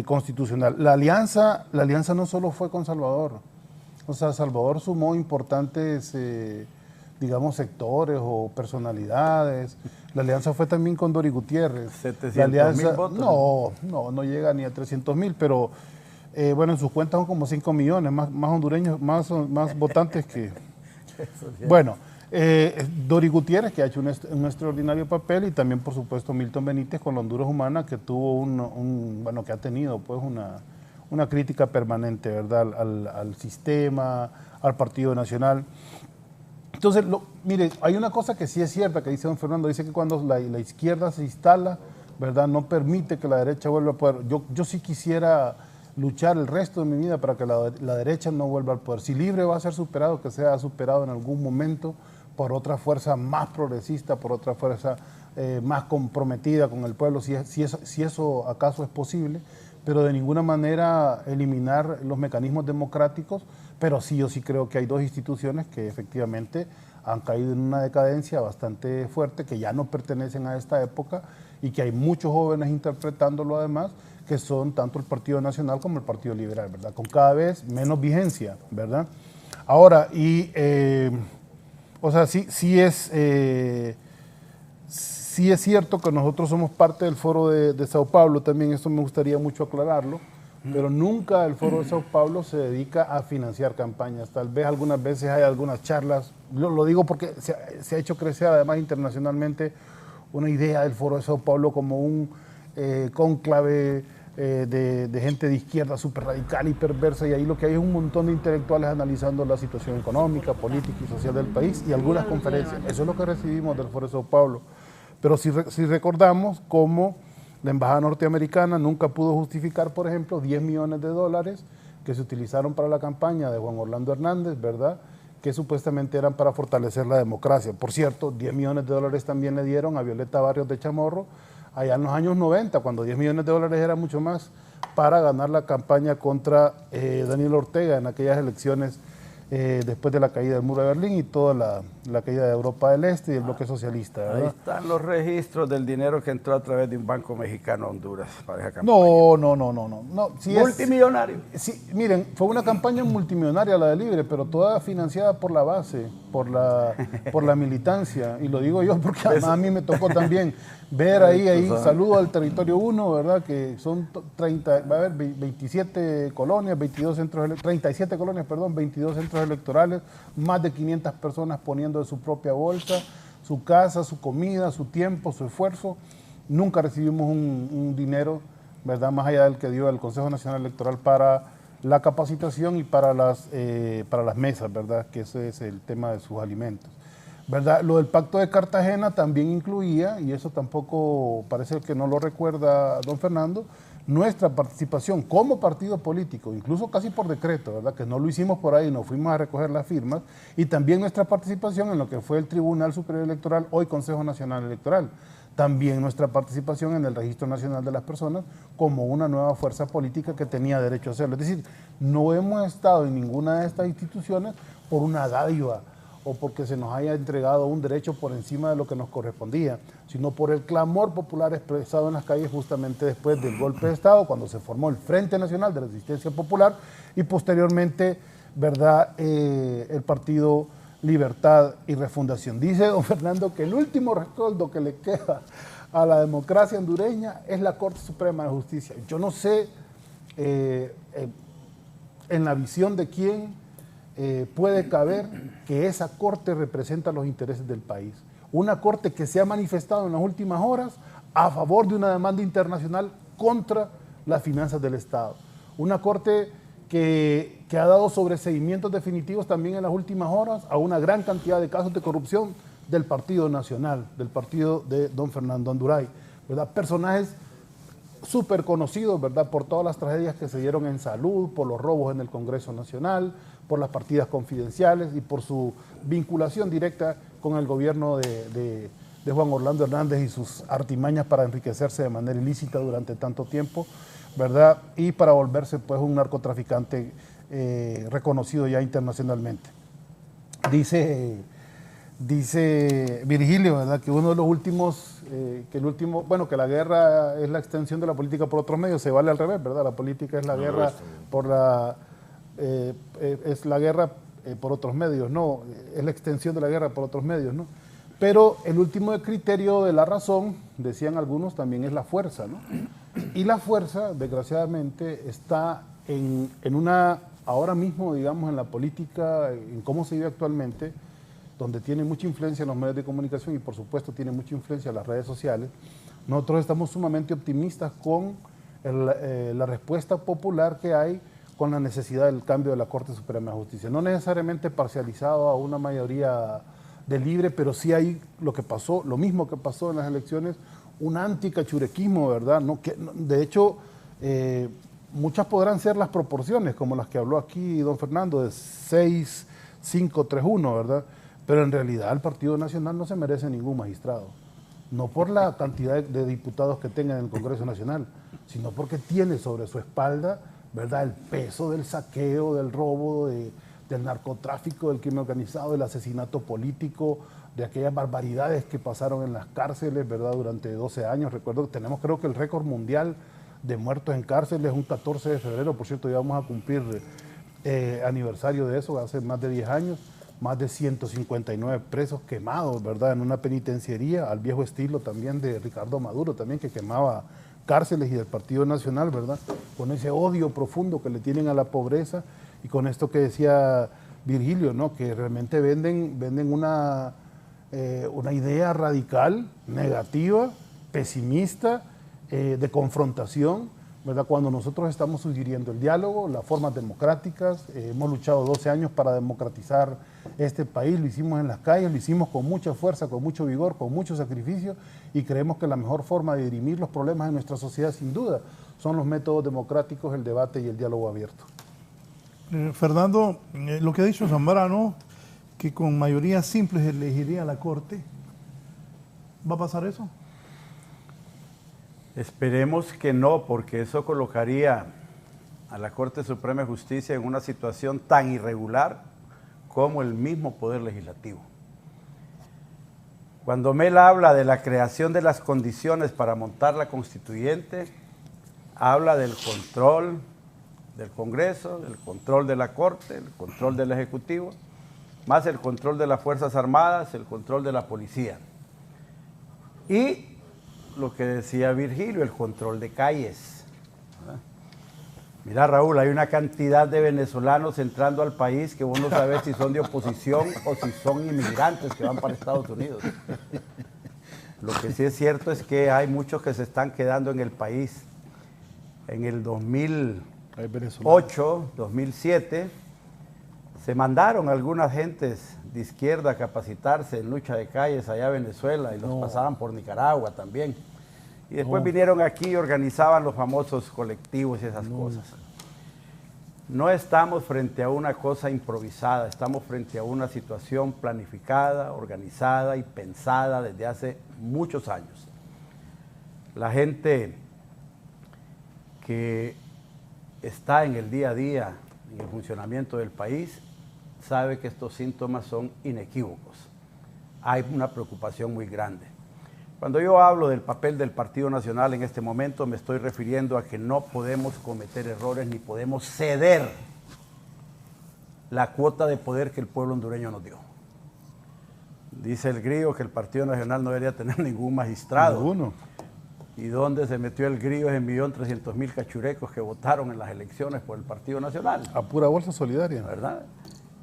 constitucional. La alianza no solo fue con Salvador, O sea, Salvador sumó importantes, digamos, sectores o personalidades. La alianza fue también con Dori Gutiérrez. 700,000 votos. No llega ni a 300,000, pero bueno, en sus cuentas son como 5 millones, más hondureños, más votantes que... Bueno, Dori Gutiérrez, que ha hecho un extraordinario papel, y también, por supuesto, Milton Benítez con la Honduras Humana, que tuvo bueno, que ha tenido pues una crítica permanente, ¿verdad?, al sistema, al Partido Nacional. Entonces, mire, hay una cosa que sí es cierta, que dice don Fernando, dice que cuando la izquierda se instala, ¿verdad?, no permite que la derecha vuelva al poder. Yo sí quisiera luchar el resto de mi vida para que la derecha no vuelva al poder. Si Libre va a ser superado, que sea superado en algún momento por otra fuerza más progresista, por otra fuerza más comprometida con el pueblo, si eso acaso es posible, pero de ninguna manera eliminar los mecanismos democráticos. Pero sí, yo sí creo que hay dos instituciones que efectivamente han caído en una decadencia bastante fuerte, que ya no pertenecen a esta época y que hay muchos jóvenes interpretándolo además, que son tanto el Partido Nacional como el Partido Liberal, ¿verdad? Con cada vez menos vigencia, ¿verdad? Ahora, o sea, sí es cierto que nosotros somos parte del Foro de Sao Paulo, también esto me gustaría mucho aclararlo, pero nunca el Foro de Sao Paulo se dedica a financiar campañas. Tal vez algunas veces hay algunas charlas, lo digo porque se ha hecho crecer además internacionalmente una idea del Foro de Sao Paulo como un cónclave de gente de izquierda súper radical y perversa, y ahí lo que hay es un montón de intelectuales analizando la situación económica, política y social del país, y algunas conferencias. Eso es lo que recibimos del Foro de Sao Paulo. Pero si recordamos cómo la embajada norteamericana nunca pudo justificar, por ejemplo, $10 millones que se utilizaron para la campaña de Juan Orlando Hernández, ¿verdad?, que supuestamente eran para fortalecer la democracia. Por cierto, $10 millones también le dieron a Violeta Barrios de Chamorro allá en los años 90, cuando $10 millones era mucho más, para ganar la campaña contra Daniel Ortega en aquellas elecciones después de la caída del muro de Berlín y toda la caída de Europa del Este y el bloque socialista, ¿verdad? Ahí están los registros del dinero que entró a través de un banco mexicano a Honduras para esa campaña. No. Sí, multimillonario. Sí, miren, fue una campaña multimillonaria la de Libre, pero toda financiada por la base, por la militancia, y lo digo yo porque además a mí me tocó también ver ahí, saludo al territorio 1, ¿verdad?, que son 27 colonias, 37 colonias, 22 centros electorales, más de 500 personas poniendo de su propia bolsa, su casa, su comida, su tiempo, su esfuerzo. Nunca recibimos un dinero, ¿verdad?, más allá del que dio el Consejo Nacional Electoral para la capacitación y para las mesas, ¿verdad?, que ese es el tema de sus alimentos, ¿verdad? Lo del Pacto de Cartagena también incluía, y eso tampoco parece que no lo recuerda don Fernando, nuestra participación como partido político, incluso casi por decreto, ¿verdad?, que no lo hicimos por ahí, nos fuimos a recoger las firmas, y también nuestra participación en lo que fue el Tribunal Superior Electoral, hoy Consejo Nacional Electoral. También nuestra participación en el Registro Nacional de las Personas como una nueva fuerza política que tenía derecho a hacerlo. Es decir, no hemos estado en ninguna de estas instituciones por una dádiva o porque se nos haya entregado un derecho por encima de lo que nos correspondía, sino por el clamor popular expresado en las calles justamente después del golpe de Estado, cuando se formó el Frente Nacional de Resistencia Popular y posteriormente, ¿verdad?, el Partido Libertad y Refundación. Dice don Fernando que el último rescoldo que le queda a la democracia hondureña es la Corte Suprema de Justicia. Yo no sé en la visión de quién puede caber que esa Corte representa los intereses del país. Una Corte que se ha manifestado en las últimas horas a favor de una demanda internacional contra las finanzas del Estado. Una Corte que ha dado sobreseimientos definitivos también en las últimas horas a una gran cantidad de casos de corrupción del Partido Nacional, del partido de don Fernando Anduray, ¿verdad? Personajes súper conocidos, ¿verdad?, por todas las tragedias que se dieron en salud, por los robos en el Congreso Nacional, por las partidas confidenciales y por su vinculación directa con el gobierno de Juan Orlando Hernández y sus artimañas para enriquecerse de manera ilícita durante tanto tiempo, ¿verdad?, y para volverse pues un narcotraficante reconocido ya internacionalmente. Dice Virgilio, ¿verdad?, que uno de los últimos, que la guerra es la extensión de la política por otros medios. Se vale al revés, ¿verdad? La política es la guerra por es la guerra por otros medios, no, es la extensión de la guerra por otros medios, ¿no? Pero el último criterio de la razón, decían algunos, también es la fuerza, ¿no? Y la fuerza, desgraciadamente, está en una, ahora mismo, digamos, en la política, en cómo se vive actualmente, donde tiene mucha influencia en los medios de comunicación y, por supuesto, tiene mucha influencia en las redes sociales. Nosotros estamos sumamente optimistas con la respuesta popular que hay con la necesidad del cambio de la Corte Suprema de Justicia. No necesariamente parcializado a una mayoría de libre, pero sí hay lo que pasó, lo mismo que pasó en las elecciones, un anticachurequismo, ¿verdad? De hecho, muchas podrán ser las proporciones, como las que habló aquí don Fernando, de 6-5-3-1, ¿verdad? Pero en realidad el Partido Nacional no se merece ningún magistrado. No por la cantidad de diputados que tenga en el Congreso Nacional, sino porque tiene sobre su espalda, ¿verdad?, el peso del saqueo, del robo, del narcotráfico, del crimen organizado, del asesinato político, de aquellas barbaridades que pasaron en las cárceles, ¿verdad?, durante 12 años. Recuerdo que tenemos, creo que el récord mundial de muertos en cárceles, un 14 de febrero, por cierto, ya vamos a cumplir aniversario de eso, hace más de 10 años, más de 159 presos quemados, ¿verdad?, en una penitenciaría, al viejo estilo también de Ricardo Maduro, también que quemaba cárceles, y del Partido Nacional, ¿verdad?, con ese odio profundo que le tienen a la pobreza, y con esto que decía Virgilio, ¿no?, que realmente venden una idea radical, negativa, pesimista, de confrontación, ¿verdad?, cuando nosotros estamos sugiriendo el diálogo, las formas democráticas. Hemos luchado 12 años para democratizar este país, lo hicimos en las calles, lo hicimos con mucha fuerza, con mucho vigor, con mucho sacrificio, y creemos que la mejor forma de dirimir los problemas en nuestra sociedad, sin duda, son los métodos democráticos, el debate y el diálogo abierto. Fernando, lo que ha dicho Zambrano, que con mayoría simple se elegiría la Corte, ¿va a pasar eso? Esperemos que no, porque eso colocaría a la Corte Suprema de Justicia en una situación tan irregular como el mismo Poder Legislativo. Cuando Mel habla de la creación de las condiciones para montar la constituyente, habla del control del Congreso, del control de la Corte, el control del Ejecutivo, más el control de las Fuerzas Armadas, el control de la policía. Y lo que decía Virgilio, el control de calles. Mira, Raúl, hay una cantidad de venezolanos entrando al país que vos no sabes si son de oposición o si son inmigrantes que van para Estados Unidos. Lo que sí es cierto es que hay muchos que se están quedando en el país. En el 2008, 2007, se mandaron algunas gentes de izquierda a capacitarse en lucha de calles allá a Venezuela, y los pasaban por Nicaragua también. Y después vinieron aquí y organizaban los famosos colectivos y esas cosas. No estamos frente a una cosa improvisada, estamos frente a una situación planificada, organizada y pensada desde hace muchos años. La gente que está en el día a día, en el funcionamiento del país, sabe que estos síntomas son inequívocos. Hay una preocupación muy grande. Cuando yo hablo del papel del Partido Nacional en este momento, me estoy refiriendo a que no podemos cometer errores ni podemos ceder la cuota de poder que el pueblo hondureño nos dio. Dice el Grillo que el Partido Nacional no debería tener ningún magistrado. Ninguno. ¿Y dónde se metió el Grillo ese 1.300.000 cachurecos que votaron en las elecciones por el Partido Nacional? A pura bolsa solidaria. ¿Verdad?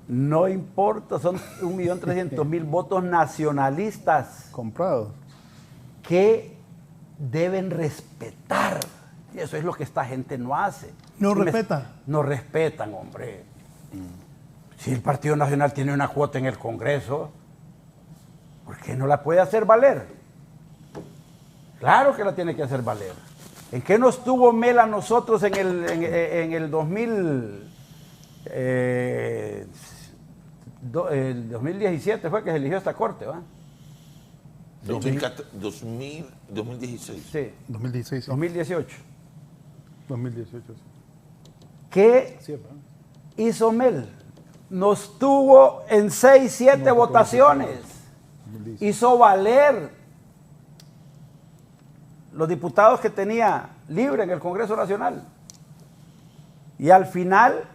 No importa, son 1.300.000 votos nacionalistas. Comprados. Que deben respetar. Y eso es lo que esta gente no hace. No respetan. No respetan, hombre. Si el Partido Nacional tiene una cuota en el Congreso, ¿por qué no la puede hacer valer? Claro que la tiene que hacer valer. ¿En qué nos tuvo Mel a nosotros en el 2017 fue que se eligió esta corte, ¿va? 2016. Sí. 2016. Sí. 2018. 2018. Sí. ¿Qué hizo Mel? Nos tuvo en 6, 7 votaciones. Hizo valer los diputados que tenía libre en el Congreso Nacional. Y al final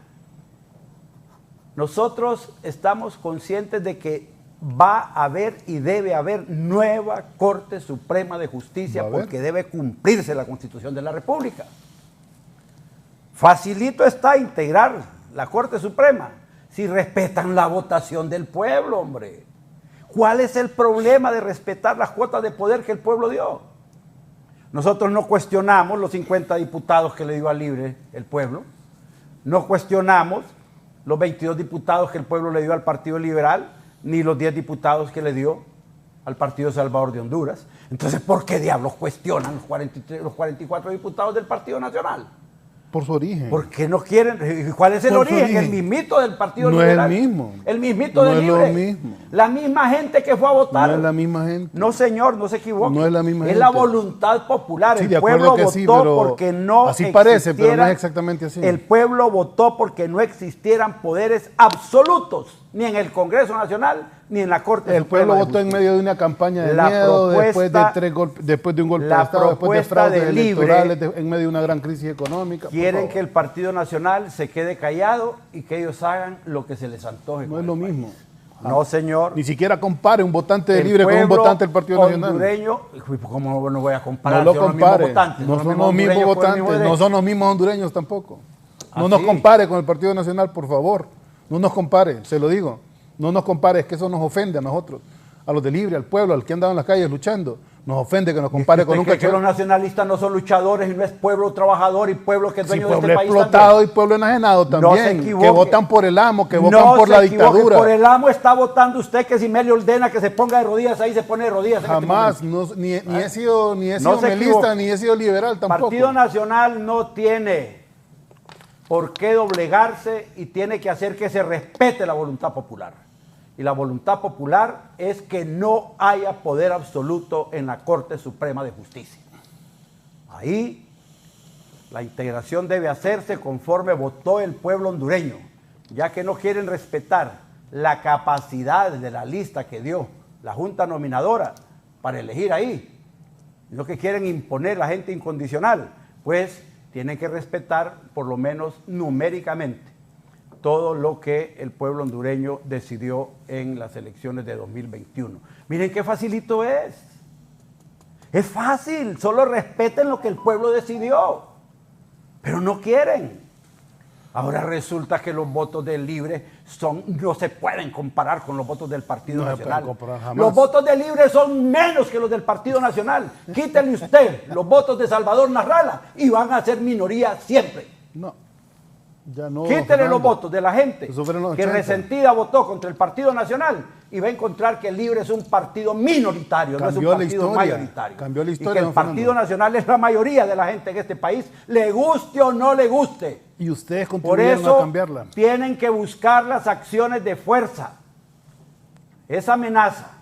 Nosotros estamos conscientes de que va a haber y debe haber nueva Corte Suprema de Justicia porque debe cumplirse la Constitución de la República. Facilito está integrar la Corte Suprema si respetan la votación del pueblo, hombre. ¿Cuál es el problema de respetar las cuotas de poder que el pueblo dio? Nosotros no cuestionamos los 50 diputados que le dio a Libre el pueblo, no cuestionamos los 22 diputados que el pueblo le dio al Partido Liberal, ni los 10 diputados que le dio al Partido Salvador de Honduras. Entonces, ¿por qué diablos cuestionan los 44 diputados del Partido Nacional? Por su origen. ¿Por qué no quieren? ¿Cuál es el origen? El mismito del Partido Liberal. No es el mismo. El mismito del Libre. No es lo mismo. La misma gente que fue a votar. No es la misma gente. No, señor, no se equivoque. No es la misma gente. Es la voluntad popular. Sí, el pueblo votó sí, pero porque no así parece, pero no es exactamente así. El pueblo votó porque no existieran poderes absolutos, ni en el Congreso Nacional, ni en la Corte El Suprema pueblo de votó en Justicia. medio de una campaña de miedo, después de un golpe de Estado, después de fraudes electorales, en medio de una gran crisis económica. Quieren que el Partido Nacional se quede callado y que ellos hagan lo que se les antoje. No es lo mismo. No, señor. Ni siquiera compare un votante de Libre con un votante del Partido Nacional. Hondureño, ¿cómo no voy a comparar? No lo compare. No son los mismos votantes, no son los mismos hondureños tampoco. No nos compare con el Partido Nacional, por favor. No nos compare, se lo digo. No nos compare, es que eso nos ofende a nosotros, a los de Libre, al pueblo, al que andaba en las calles luchando. Nos ofende que nos compare con un que los nacionalistas no son luchadores y no es pueblo trabajador y pueblo que es dueño de este país. Pueblo explotado y pueblo enajenado también, que votan por el amo, que votan por la dictadura. Por el amo está votando usted, que si me le ordena que se ponga de rodillas, ahí se pone de rodillas. Jamás, ni he sido melista, ni he sido liberal tampoco. El Partido Nacional no tiene por qué doblegarse y tiene que hacer que se respete la voluntad popular. Y la voluntad popular es que no haya poder absoluto en la Corte Suprema de Justicia. Ahí la integración debe hacerse conforme votó el pueblo hondureño, ya que no quieren respetar la capacidad de la lista que dio la Junta Nominadora para elegir ahí, sino que quieren imponer la gente incondicional, pues tienen que respetar por lo menos numéricamente todo lo que el pueblo hondureño decidió en las elecciones de 2021. Miren qué facilito es. Es fácil, solo respeten lo que el pueblo decidió, pero no quieren. Ahora resulta que los votos del Libre no se pueden comparar con los votos del Partido Nacional. Los votos del Libre son menos que los del Partido Nacional. Quítenle usted los votos de Salvador Narrala y van a ser minoría siempre. No. Ya no, quítele los votos de la gente que resentida votó contra el Partido Nacional y va a encontrar que el Libre es un partido minoritario, no es un partido mayoritario. Cambió la historia, y que el Partido Nacional es la mayoría de la gente en este país, le guste o no le guste. Y ustedes contribuyeron a cambiarla. Por eso tienen que buscar las acciones de fuerza. Esa amenaza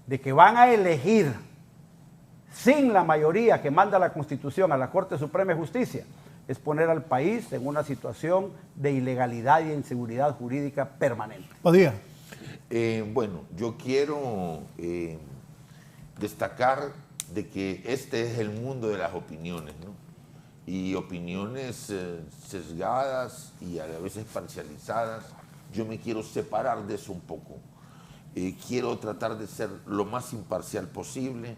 de que van a elegir sin la mayoría que manda la Constitución a la Corte Suprema de Justicia es poner al país en una situación de ilegalidad y inseguridad jurídica permanente. Padilla. Bueno, yo quiero destacar de que este es el mundo de las opiniones, ¿no? Y opiniones sesgadas y a veces parcializadas. Yo me quiero separar de eso un poco. Quiero tratar de ser lo más imparcial posible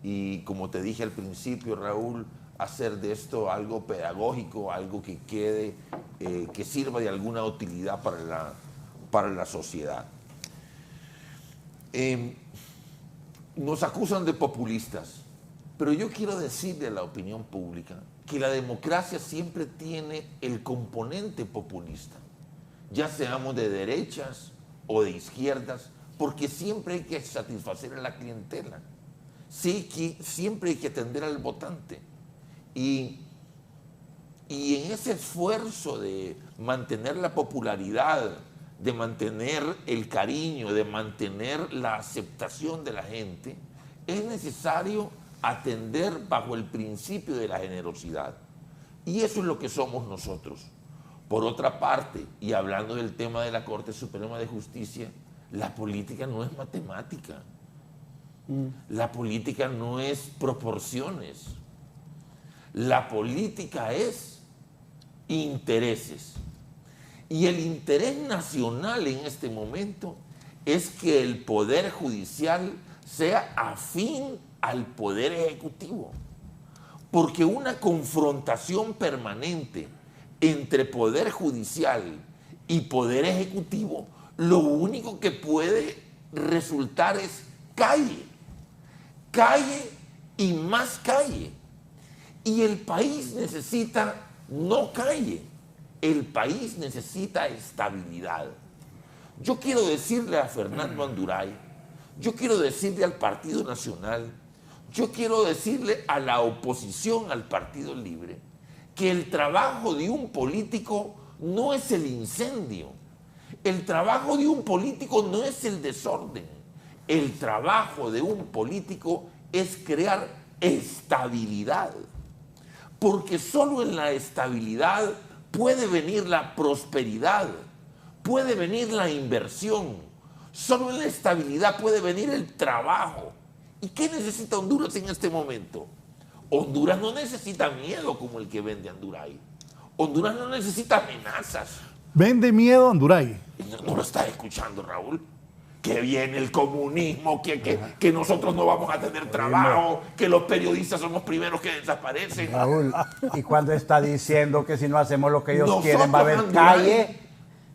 y, como te dije al principio, Raúl, hacer de esto algo pedagógico, algo que quede, que sirva de alguna utilidad para la sociedad. Nos acusan de populistas, pero yo quiero decirle a la opinión pública que la democracia siempre tiene el componente populista, ya seamos de derechas o de izquierdas, porque siempre hay que satisfacer a la clientela, sí, siempre hay que atender al votante. Y en ese esfuerzo de mantener la popularidad, de mantener el cariño, de mantener la aceptación de la gente, es necesario atender bajo el principio de la generosidad. Y eso es lo que somos nosotros. Por otra parte, y hablando del tema de la Corte Suprema de Justicia, la política no es matemática. La política no es proporciones. La política es intereses. Y el interés nacional en este momento es que el Poder Judicial sea afín al Poder Ejecutivo. Porque una confrontación permanente entre Poder Judicial y Poder Ejecutivo, lo único que puede resultar es calle. Calle y más calle. Y el país necesita no calle, el país necesita estabilidad. Yo quiero decirle a Fernando Anduray, yo quiero decirle al Partido Nacional, yo quiero decirle a la oposición al Partido Libre, que el trabajo de un político no es el incendio, el trabajo de un político no es el desorden, el trabajo de un político es crear estabilidad. Porque solo en la estabilidad puede venir la prosperidad, puede venir la inversión, solo en la estabilidad puede venir el trabajo. ¿Y qué necesita Honduras en este momento? Honduras no necesita miedo como el que vende Anduray. Honduras no necesita amenazas. ¿Vende miedo Anduray? No lo está escuchando, Raúl. Que viene el comunismo, que nosotros no vamos a tener trabajo, que los periodistas son los primeros que desaparecen. Raúl, ¿y cuando está diciendo que si no hacemos lo que ellos quieren va a haber calle?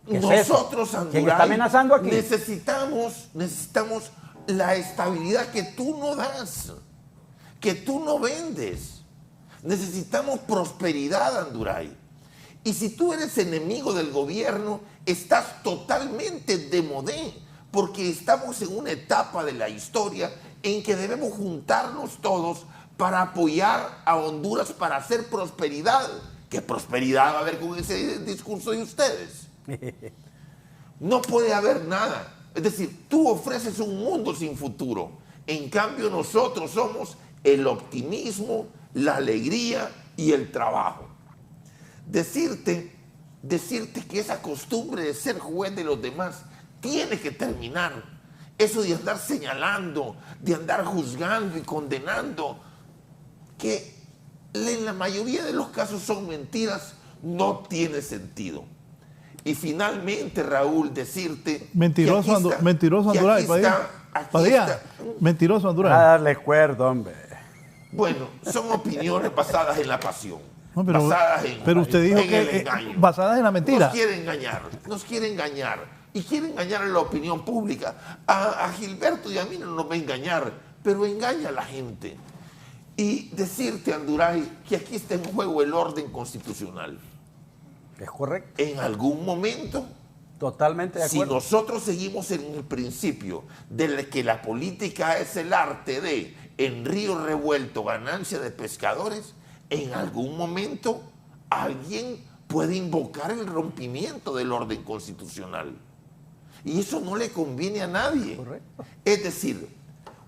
Nosotros, Anduray, ¿quién está amenazando aquí? Necesitamos la estabilidad que tú no das, que tú no vendes. Necesitamos prosperidad, Anduray. Y si tú eres enemigo del gobierno, estás totalmente demodé, porque estamos en una etapa de la historia en que debemos juntarnos todos para apoyar a Honduras para hacer prosperidad. ¿Qué prosperidad va a haber con ese discurso de ustedes? No puede haber nada. Es decir, tú ofreces un mundo sin futuro. En cambio, nosotros somos el optimismo, la alegría y el trabajo. Decirte que esa costumbre de ser juez de los demás tiene que terminar. Eso de andar señalando, de andar juzgando y condenando, que en la mayoría de los casos son mentiras, no tiene sentido. Y finalmente, Raúl, decirte... Mentiroso Anduray, Padilla. Mentiroso Anduray. A darle cuerdo, hombre. Bueno, son opiniones basadas en la pasión. No, pero usted dijo que basadas en la mentira. Nos quiere engañar. Y quiere engañar a la opinión pública. A Gilberto y a mí no nos va a engañar, pero engaña a la gente. Y decirte, Anduray, que aquí está en juego el orden constitucional. Es correcto. En algún momento, totalmente de acuerdo. Si nosotros seguimos en el principio de que la política es el arte de en río revuelto ganancia de pescadores, en algún momento alguien puede invocar el rompimiento del orden constitucional. Y eso no le conviene a nadie. Correcto. Es decir,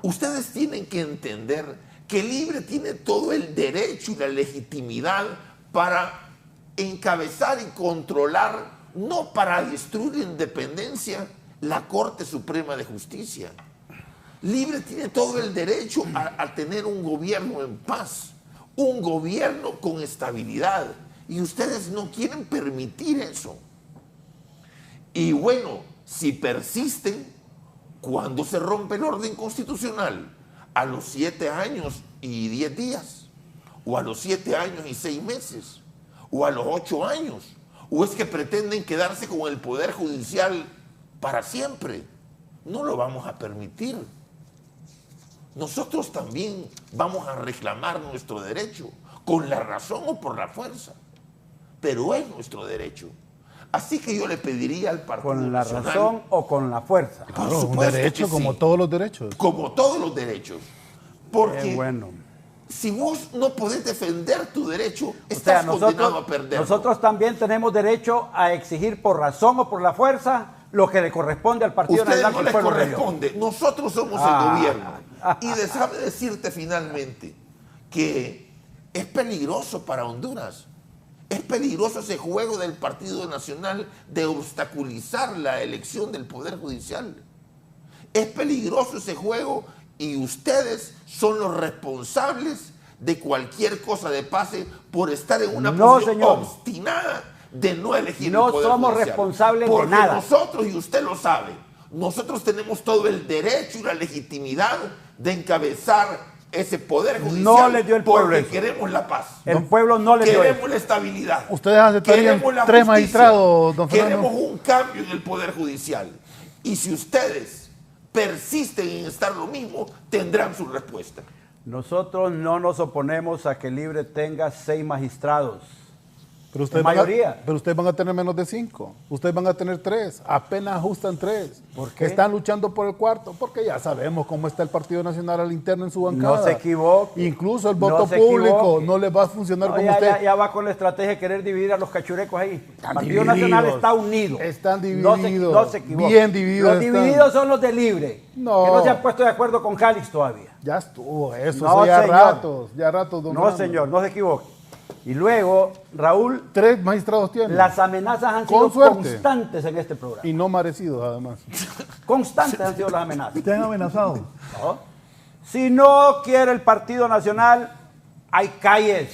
ustedes tienen que entender que Libre tiene todo el derecho y la legitimidad para encabezar y controlar, no para destruir la independencia, la Corte Suprema de Justicia. Libre tiene todo el derecho a tener un gobierno en paz, un gobierno con estabilidad, y ustedes no quieren permitir eso. Y bueno, si persisten, ¿cuándo se rompe el orden constitucional? ¿A los 7 años y 10 días? ¿O a los 7 años y 6 meses? ¿O a los 8 años? ¿O es que pretenden quedarse con el Poder Judicial para siempre? No lo vamos a permitir. Nosotros también vamos a reclamar nuestro derecho, con la razón o por la fuerza, pero es nuestro derecho. Así que yo le pediría al Partido Nacional... ¿Con la Nacional, razón o con la fuerza? Claro, un derecho como todos los derechos. Como todos los derechos. Porque bueno, si vos no podés defender tu derecho, estás condenado a perderlo. Nosotros también tenemos derecho a exigir por razón o por la fuerza lo que le corresponde al Partido Nacional. No les corresponde. Nosotros somos el gobierno. Y déjame decirte finalmente que es peligroso para Honduras. Es peligroso ese juego del Partido Nacional de obstaculizar la elección del Poder Judicial. Es peligroso ese juego y ustedes son los responsables de cualquier cosa de pase por estar en una posición obstinada de no elegir no el Poder somos Judicial. responsables Porque de nada. Nosotros, y usted lo sabe, nosotros tenemos todo el derecho y la legitimidad de encabezar ese Poder Judicial. No le dio el pueblo porque eso. queremos la paz. El pueblo no le dio Queremos eso. la estabilidad. Ustedes aceptarían Queremos la 3 justicia. magistrados, don Fernando. Queremos un cambio en el Poder Judicial. Y si ustedes persisten en estar lo mismo, tendrán su respuesta. Nosotros no nos oponemos a que Libre tenga 6 magistrados. Pero ustedes, pero ustedes van a tener menos de 5. Ustedes van a tener 3. Apenas ajustan 3. ¿Por qué? Están luchando por el 4. Porque ya sabemos cómo está el Partido Nacional al interno en su bancada. No se equivoque. Incluso el No voto se público equivoque. no les va a funcionar No, como ya, usted. ya va con la estrategia de querer dividir a los cachurecos ahí. El Partido divididos. Nacional está unido. Están No divididos. se equivoque. Bien divididos Los están. divididos son los de Libre. No. Que no se han puesto de acuerdo con Calix todavía. Ya estuvo eso. No, ya señor. ratos, don No, Fernando. señor, no se equivoque. Y luego, Raúl, 3 magistrados tienen. las amenazas han Con sido suerte. constantes en este programa. Y no merecidos, además. Constantes han sido las amenazas. ¿Te han amenazado? ¿No? Si no quiere el Partido Nacional, hay calles.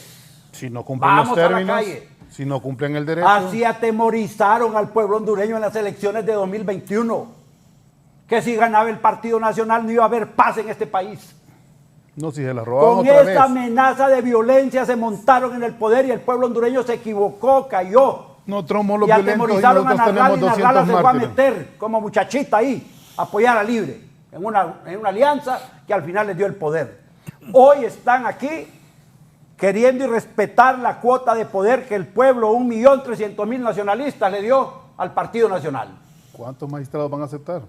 Si no cumplen Vamos los a la términos, calle. si no cumplen el derecho. Así atemorizaron al pueblo hondureño en las elecciones de 2021. Que si ganaba el Partido Nacional no iba a haber paz en este país. No, si se la robaban Con otra esta vez. amenaza de violencia se montaron en el poder y el pueblo hondureño se equivocó, cayó. Nosotros somos los Y violentos y atemorizaron a nosotros Narrala tenemos y Narrala 200 se fue a mártires. meter como muchachita ahí, a apoyar a Libre, en una alianza que al final les dio el poder. Hoy están aquí queriendo y respetar la cuota de poder que el pueblo, 1.300.000 nacionalistas, le dio al Partido Nacional. ¿Cuántos magistrados van a aceptar?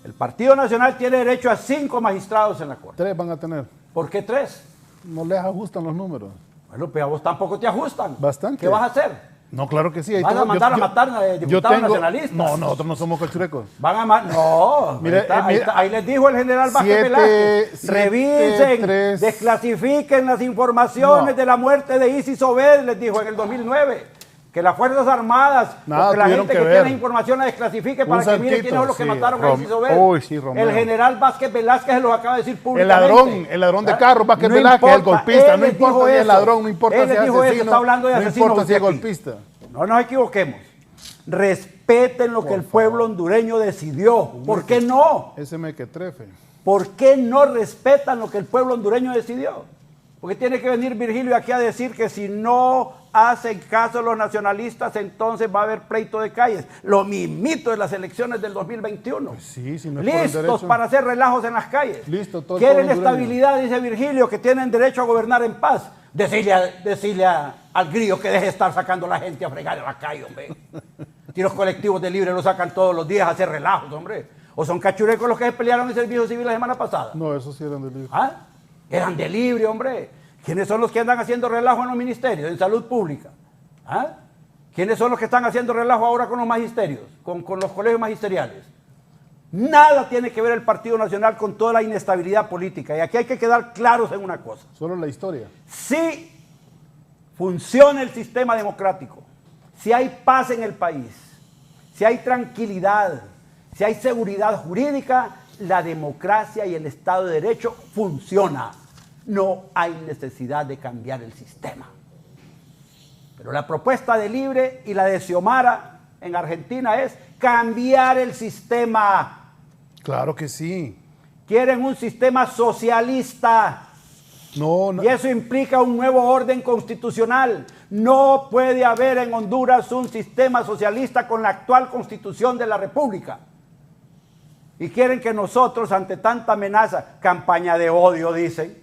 El Partido Nacional tiene derecho a 5 magistrados en la Corte. 3 van a tener. ¿Por qué 3? No les ajustan los números. Bueno, pero a vos tampoco te ajustan. Bastante. ¿Qué vas a hacer? No, claro que sí. Ahí ¿Vas a tengo- mandar a matar a diputados nacionalistas? No, nosotros no somos cachurecos. Van a no, Mire, ahí les dijo el general Vázquez 7, Velázquez, 7, revisen, 3. desclasifiquen las informaciones de la muerte de Isis Obed, les dijo en el 2009. Que las Fuerzas Armadas, Nada o que la tuvieron gente que que ver. tiene información la desclasifique Un para que mire santito, quiénes son los que sí, mataron a Isis Obed. Uy, sí, Romeo. El general Vázquez Velázquez se los acaba de decir El públicamente. ladrón de ¿Ah? carros, Vázquez No Velázquez, el importa, golpista. él No les dijo importa si es eso. ladrón, no importa Él si les es dijo eso, asesino. está hablando de No asesinos importa si es aquí. golpista. No nos equivoquemos. Respeten lo que el pueblo hondureño decidió. ¿Por qué no? Ese me que trefe. ¿Por qué no respetan lo que el pueblo hondureño decidió? Porque tiene que venir Virgilio aquí a decir que si no hacen caso los nacionalistas, entonces va a haber pleito de calles. Lo mismito de las elecciones del 2021. Sí, si no es por el Listos derecho. para hacer relajos en las calles. Listo, todo el Quieren pueblo hondureño. estabilidad, dice Virgilio, que tienen derecho a gobernar en paz. Decirle al grillo que deje de estar sacando a la gente a fregar en la calle, hombre. Y los colectivos de Libre lo sacan todos los días a hacer relajos, hombre. ¿O son cachurecos los que se pelearon en el servicio civil la semana pasada? No, eso sí eran de libre. ¿Ah? Eran de Libre, hombre. ¿Quiénes son los que andan haciendo relajo en los ministerios, en salud pública? ¿Ah? ¿Quiénes son los que están haciendo relajo ahora con los magisterios, con los colegios magisteriales? Nada tiene que ver el Partido Nacional con toda la inestabilidad política. Y aquí hay que quedar claros en una cosa. Solo la historia. Si funciona el sistema democrático, si hay paz en el país, si hay tranquilidad, si hay seguridad jurídica, la democracia y el Estado de Derecho funciona. No hay necesidad de cambiar el sistema. Pero la propuesta de Libre y la de Xiomara en Argentina es cambiar el sistema. Claro que sí. Quieren un sistema socialista. No. Y eso implica un nuevo orden constitucional. No puede haber en Honduras un sistema socialista con la actual constitución de la República. Y quieren que nosotros, ante tanta amenaza, campaña de odio, dicen.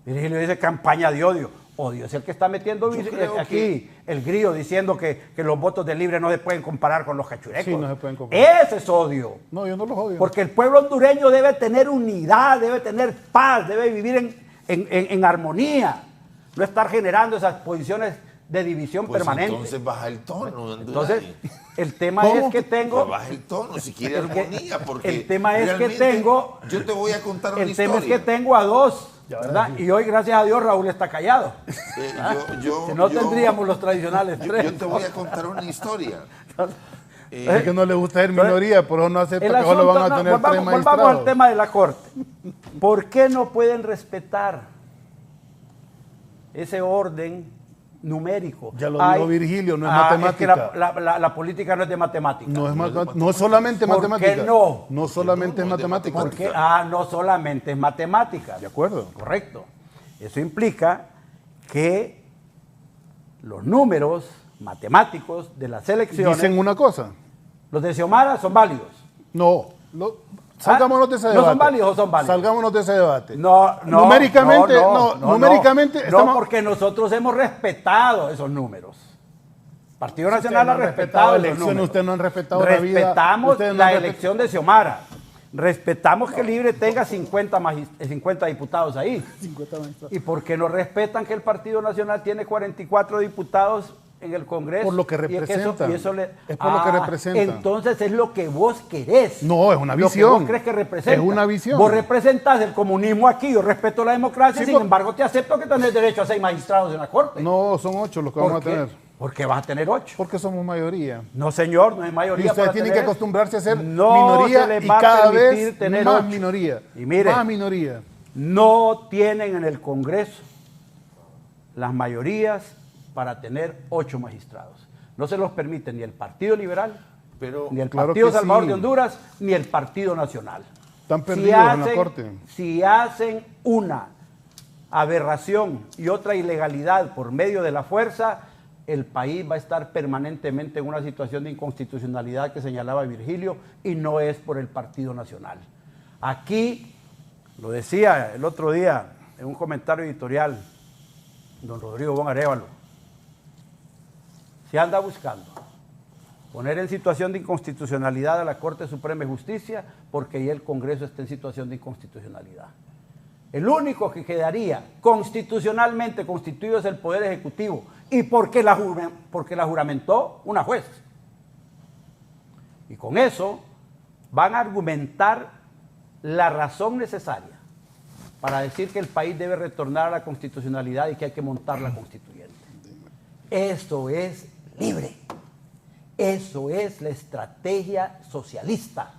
Virgilio dice campaña de odio. Odio es el que está metiendo aquí el grillo diciendo que los votos de Libre no se pueden comparar con los cachurecos. Sí, no se pueden comparar. Ese es odio. No, yo no los odio. Porque el pueblo hondureño debe tener unidad, debe tener paz, debe vivir en armonía. No estar generando esas posiciones de división Pues permanente. entonces baja el tono. Entonces, el tema ¿Cómo? es que tengo... Pues baja el tono si quiere armonía. Porque el tema es que realmente tengo... Yo te voy a contar una El historia. tema es que tengo a dos, ¿verdad? Y hoy, gracias a Dios, Raúl está callado. Si no, tendríamos los tradicionales tres. Yo te voy a contar una historia. Es que no le gusta ser minoría, por eso no acepta que solo van a tener tres volvamos magistrados. al tema de la Corte. ¿Por qué no pueden respetar ese orden numérico. Ya lo dijo Virgilio, no es matemática. Es que la política no es de matemática. No es solamente matemática. ¿Por qué no? No solamente es matemática. Porque, no solamente es matemática. De acuerdo. Correcto. Eso implica que los números matemáticos de las elecciones... Dicen una cosa. Los de Xiomara son válidos. No. Salgámonos de ese debate. ¿No son válidos o son válidos? Salgámonos de ese debate. No. Numéricamente estamos... No, porque nosotros hemos respetado esos números. El Partido Nacional ha respetado esos números. Ustedes no han respetado la vida. Respetamos la elección de Xiomara. Respetamos que Libre tenga 50 diputados ahí. 50 magistrados. ¿Y por qué no respetan que el Partido Nacional tiene 44 diputados en el Congreso? Por lo que representan. Es por lo que representan. Entonces es lo que vos querés. No, es una visión. Lo que vos crees que representa. Es una visión. Vos representás el comunismo aquí, yo respeto la democracia, sin embargo te acepto que tenés derecho a 6 magistrados en la Corte. No, son 8 los que vamos a tener. ¿Por qué vas a tener 8? Porque somos mayoría. No, señor, no hay mayoría. Y ustedes tienen que acostumbrarse a ser no minoría se les y va cada a permitir vez tener más 8. minoría. Y miren, más minoría. No tienen en el Congreso las mayorías para tener 8 magistrados. No se los permite ni el Partido Liberal, ni el Partido Salvador de Honduras, ni el Partido Nacional. Están perdidos en la Corte. Si hacen una aberración y otra ilegalidad por medio de la fuerza, el país va a estar permanentemente en una situación de inconstitucionalidad que señalaba Virgilio, y no es por el Partido Nacional. Aquí, lo decía el otro día en un comentario editorial, don Rodrigo Bon Arévalo, se anda buscando poner en situación de inconstitucionalidad a la Corte Suprema de Justicia porque ya el Congreso está en situación de inconstitucionalidad. El único que quedaría constitucionalmente constituido es el Poder Ejecutivo, y porque la juramentó una juez. Y con eso van a argumentar la razón necesaria para decir que el país debe retornar a la constitucionalidad y que hay que montar la constituyente. Eso es libre. Eso es la estrategia socialista.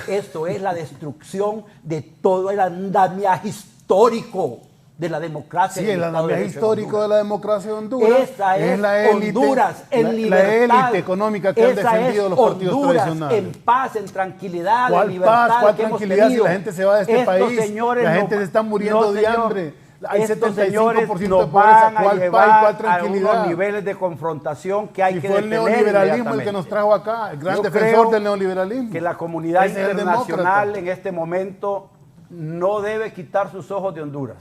Esto es la destrucción de todo el andamiaje histórico de la democracia. Sí, el andamiaje histórico de la democracia de Honduras. Esa es la élite, Honduras en libertad. La élite económica que han defendido los partidos tradicionales. En paz, en tranquilidad, ¿Cuál en libertad? paz? ¿Cuál tranquilidad si la gente se va de este país? La gente se está muriendo de hambre. Hay 75% de pobreza. ¿Cuál paz? ¿Cuál tranquilidad? A unos niveles de confrontación que hay que fue detener. El neoliberalismo el que nos trajo acá, el gran defensor del neoliberalismo. Que la comunidad internacional en este momento no debe quitar sus ojos de Honduras.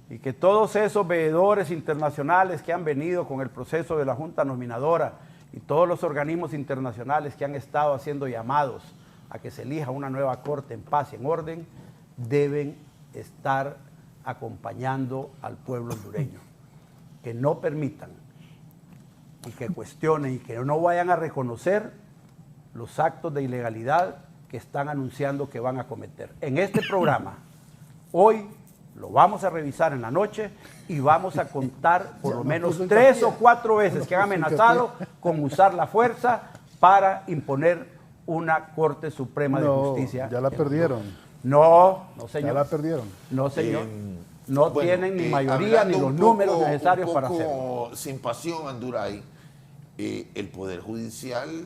Y que todos esos veedores internacionales que han venido con el proceso de la Junta Nominadora y todos los organismos internacionales que han estado haciendo llamados a que se elija una nueva corte en paz y en orden, deben estar acompañando al pueblo hondureño. Que no permitan y que cuestionen y que no vayan a reconocer los actos de ilegalidad que están anunciando que van a cometer. En este programa, hoy, lo vamos a revisar en la noche y vamos a contar por lo menos 3 o 4 veces que han amenazado con usar la fuerza para imponer una Corte Suprema de Justicia. Ya la perdieron. No, señor. Ya la perdieron. No, señor. No tienen ni mayoría ni los números necesarios para hacerlo. Sin pasión, Anduray, el Poder Judicial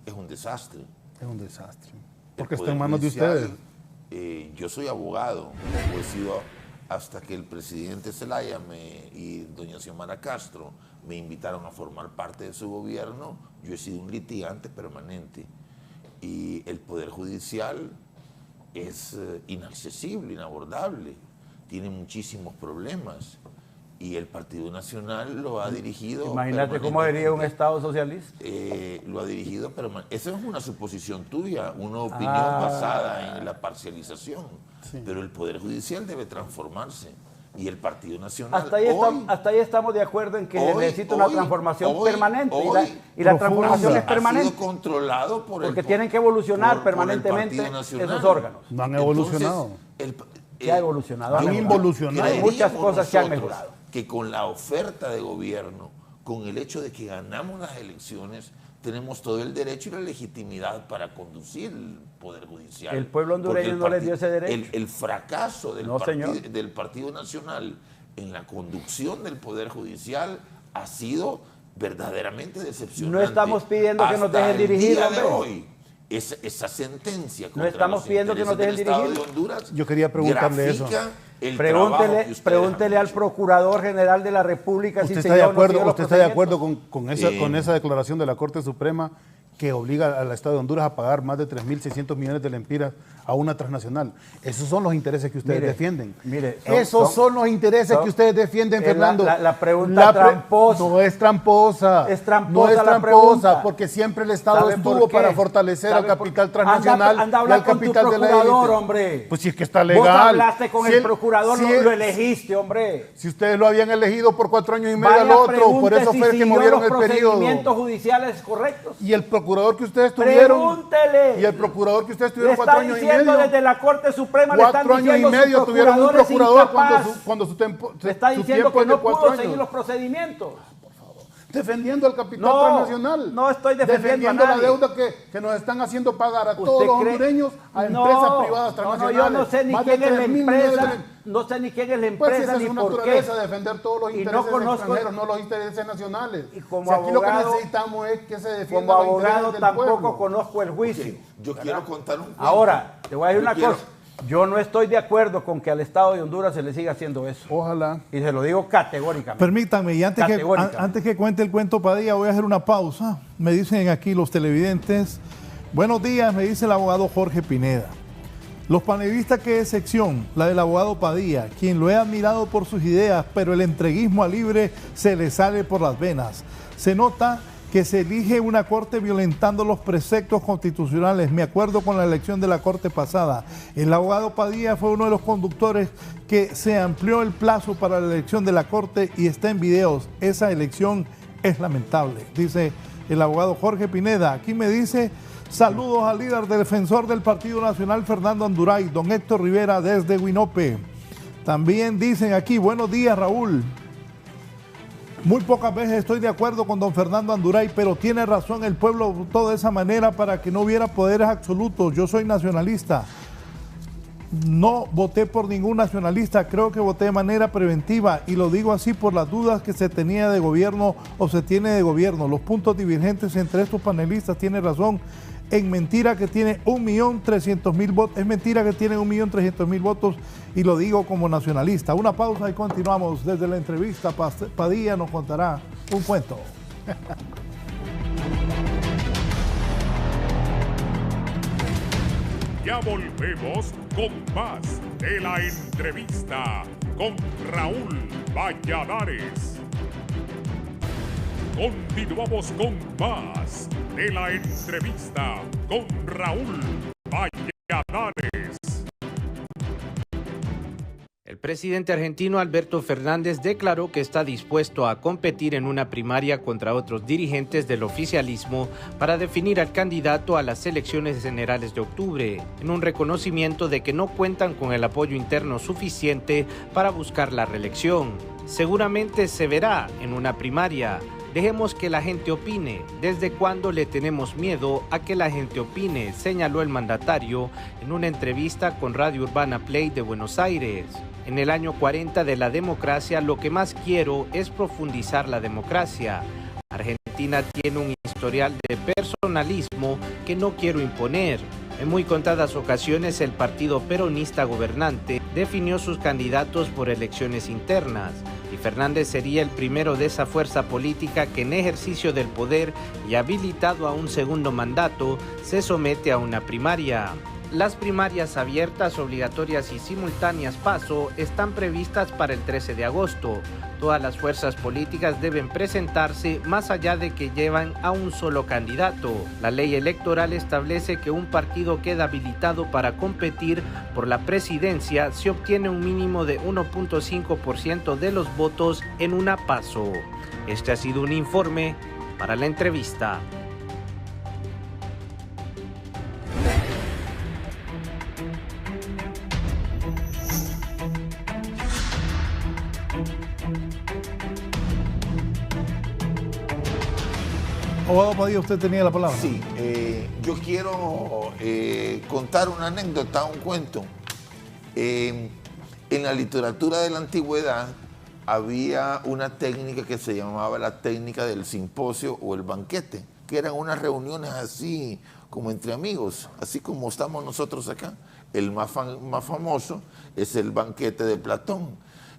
es un desastre. Es un desastre. Porque está en manos de ustedes. Yo soy abogado, he sido hasta que el presidente Zelaya y doña Xiomara Castro me invitaron a formar parte de su gobierno. Yo he sido un litigante permanente y el Poder Judicial es inaccesible, inabordable, tiene muchísimos problemas y el Partido Nacional lo ha dirigido. Imagínate cómo diría un Estado socialista. Lo ha dirigido, pero esa es una suposición tuya, una opinión basada en la parcialización. Sí. Pero el Poder Judicial debe transformarse y el Partido Nacional. Hasta ahí estamos de acuerdo en que necesita una transformación permanente. Y la transformación es permanente. Ha sido controlado porque tienen que evolucionar permanentemente esos órganos. No han evolucionado. ¿Qué ha evolucionado? Han involucionado. Hay muchas cosas que han mejorado. Que con la oferta de gobierno, con el hecho de que ganamos las elecciones, tenemos todo el derecho y la legitimidad para conducir el Poder Judicial. El pueblo hondureño no les dio ese derecho. El fracaso del Partido Nacional en la conducción del Poder Judicial ha sido verdaderamente decepcionante. No estamos pidiendo que nos dejen dirigir, hasta el día de hombre. hoy. Esa sentencia No estamos pidiendo que nos dejen dirigir. Yo quería preguntarle eso. Pregúntele al Procurador General de la República ¿Usted si está de acuerdo, usted está de acuerdo con esa declaración de la Corte Suprema que obliga al Estado de Honduras a pagar más de 3.600 millones de lempiras a una transnacional? Esos son los intereses que ustedes defienden. Esos son los intereses que ustedes defienden, Fernando. La pregunta tramposa. No es tramposa. Es tramposa no es la tramposa, pregunta. porque siempre el Estado estuvo para fortalecer al capital transnacional anda y al capital de la élite. Hombre. Pues si es que está legal. Vos hablaste con el procurador, lo elegiste, hombre. Si ustedes lo habían elegido por 4 años y medio al otro, por eso fue que movieron el periodo. Procedimientos judiciales correctos. Y el procurador que ustedes tuvieron. Pregúntele. Y el procurador que ustedes tuvieron 4 años y medio. Desde la Corte Suprema 4 años y medio tuvieron un procurador cuando su tiempo. Le está diciendo que no pudo seguir los procedimientos. Defendiendo al capital transnacional. No estoy defendiendo la deuda que nos están haciendo pagar a todos los hondureños a empresas privadas transnacionales. Yo no sé ni quién es la empresa. No sé ni quién es la empresa ni por qué. Es defender todos los intereses extranjeros, no los intereses nacionales. Y como aquí abogado, lo que necesitamos es que se defienda como abogado tampoco conozco el juicio. Yo quiero contar un cuento. Ahora, te voy a decir una cosa. Yo no estoy de acuerdo con que al Estado de Honduras se le siga haciendo eso. Ojalá. Y se lo digo categóricamente. Permítanme, y antes que cuente el cuento Padilla, voy a hacer una pausa. Me dicen aquí los televidentes. Buenos días, me dice el abogado Jorge Pineda. Los panelistas, ¿qué excepción? La del abogado Padilla, quien lo he admirado por sus ideas, pero el entreguismo a libre se le sale por las venas. Se nota que se elige una corte violentando los preceptos constitucionales. Me acuerdo con la elección de la corte pasada. El abogado Padilla fue uno de los conductores que se amplió el plazo para la elección de la corte y está en videos. Esa elección es lamentable, dice el abogado Jorge Pineda. Aquí me dice, saludos al líder defensor del Partido Nacional, Fernando Anduray, don Héctor Rivera desde Huinope. También dicen aquí, buenos días Raúl. Muy pocas veces estoy de acuerdo con don Fernando Anduray, pero tiene razón, el pueblo votó de esa manera para que no hubiera poderes absolutos. Yo soy nacionalista. No voté por ningún nacionalista, creo que voté de manera preventiva y lo digo así por las dudas que se tenía de gobierno o se tiene de gobierno. Los puntos divergentes entre estos panelistas tienen razón. En mentira que tiene 1.300.000 votos, es mentira que tiene 1.300.000 votos y lo digo como nacionalista. Una pausa y continuamos desde la entrevista. Padilla nos contará un cuento. Ya volvemos con más de la entrevista con Raúl Valladares. Continuamos con más de la entrevista con Raúl Valladares. El presidente argentino Alberto Fernández declaró que está dispuesto a competir en una primaria contra otros dirigentes del oficialismo para definir al candidato a las elecciones generales de octubre, en un reconocimiento de que no cuentan con el apoyo interno suficiente para buscar la reelección. Seguramente se verá en una primaria. Dejemos que la gente opine. ¿Desde cuándo le tenemos miedo a que la gente opine?, señaló el mandatario en una entrevista con Radio Urbana Play de Buenos Aires. En el año 40 de la democracia, lo que más quiero es profundizar la democracia. Argentina tiene un historial de personalismo que no quiero imponer. En muy contadas ocasiones, el partido peronista gobernante definió sus candidatos por elecciones internas. Y Fernández sería el primero de esa fuerza política que en ejercicio del poder y habilitado a un segundo mandato se somete a una primaria. Las primarias abiertas, obligatorias y simultáneas paso están previstas para el 13 de agosto. Todas las fuerzas políticas deben presentarse más allá de que llevan a un solo candidato. La ley electoral establece que un partido queda habilitado para competir por la presidencia si obtiene un mínimo de 1.5% de los votos en una paso. Este ha sido un informe para la entrevista. Abogado Padilla, usted tenía la palabra. Sí, yo quiero contar una anécdota, un cuento. En la literatura de la antigüedad había una técnica que se llamaba la técnica del simposio o el banquete, que eran unas reuniones así como entre amigos, así como estamos nosotros acá. El más famoso es el banquete de Platón.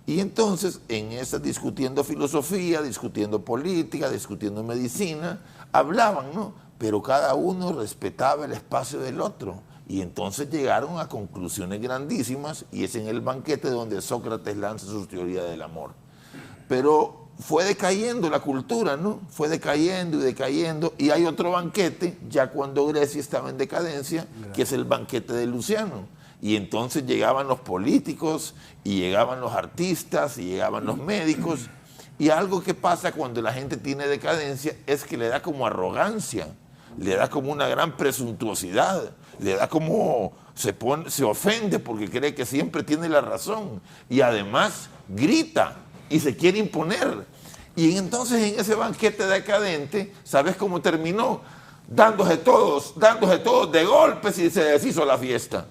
Y entonces, en esa, discutiendo filosofía, discutiendo política, discutiendo medicina, hablaban, ¿no? Pero cada uno respetaba el espacio del otro. Y entonces llegaron a conclusiones grandísimas, y es en el banquete donde Sócrates lanza sus teorías del amor. Pero fue decayendo la cultura, ¿no? Fue decayendo y decayendo, y hay otro banquete, ya cuando Grecia estaba en decadencia, que es el banquete de Luciano. Y entonces llegaban los políticos, y llegaban los artistas, y llegaban los médicos, y algo que pasa cuando la gente tiene decadencia es que le da como arrogancia, le da como una gran presuntuosidad, le da como, se ofende porque cree que siempre tiene la razón, y además grita y se quiere imponer. Y entonces en ese banquete decadente, ¿sabes cómo terminó? Dándose todos de golpes, y se deshizo la fiesta.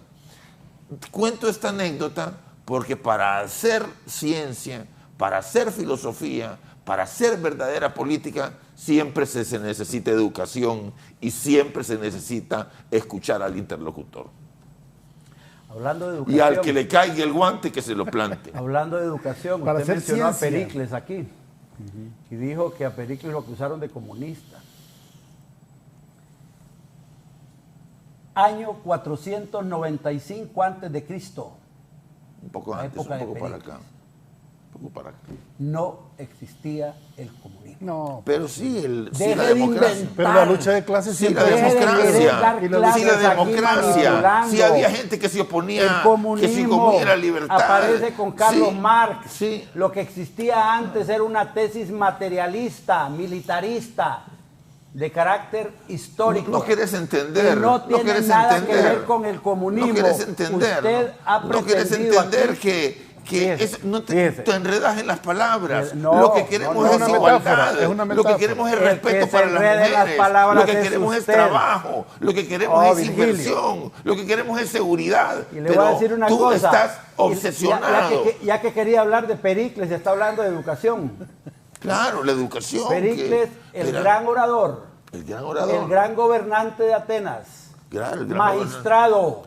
Cuento esta anécdota porque para hacer ciencia, para hacer filosofía, para hacer verdadera política, siempre se necesita educación y siempre se necesita escuchar al interlocutor. Hablando de educación, y al que le caiga el guante, que se lo plante. Hablando de educación, Para usted hacer mencionó ciencia. a Pericles aquí, y dijo que a Pericles lo acusaron de comunista. Año 495 antes de Cristo. Un poco antes, un poco para acá. Un poco para acá. No existía el comunismo. No. Pero sí, Deje la de democracia. inventar. Pero la lucha de clases Sí, siempre la Deje de democracia. querer dar Sí, clases la aquí democracia. manipulando. Sí, había gente que se oponía, El que se comunismo comía la libertad. aparece con Carlos Sí, Marx. sí. Lo que existía antes era una tesis materialista, militarista, de carácter histórico. No quieres entender. Que no tiene quieres nada entender. que ver con el comunismo. No quieres entender. Usted ha no quieres pretendido entender aquí- que Fíjese, no fíjese. te enredas en las palabras. No, lo que queremos no, es una igualdad. metáfora, es una Lo que metáfora. queremos es El que respeto se para las enrede en las mujeres. palabras Lo que es queremos es usted. trabajo. Lo que queremos Oh, es Virgilio. inversión. Lo que queremos es seguridad. Y le Pero voy a decir una tú cosa. estás Y obsesionado. Ya que quería hablar de Pericles, está hablando de educación. Claro, la educación. Pericles, el gran orador. El gran orador. El gran gobernante de Atenas. Claro, el gran Magistrado.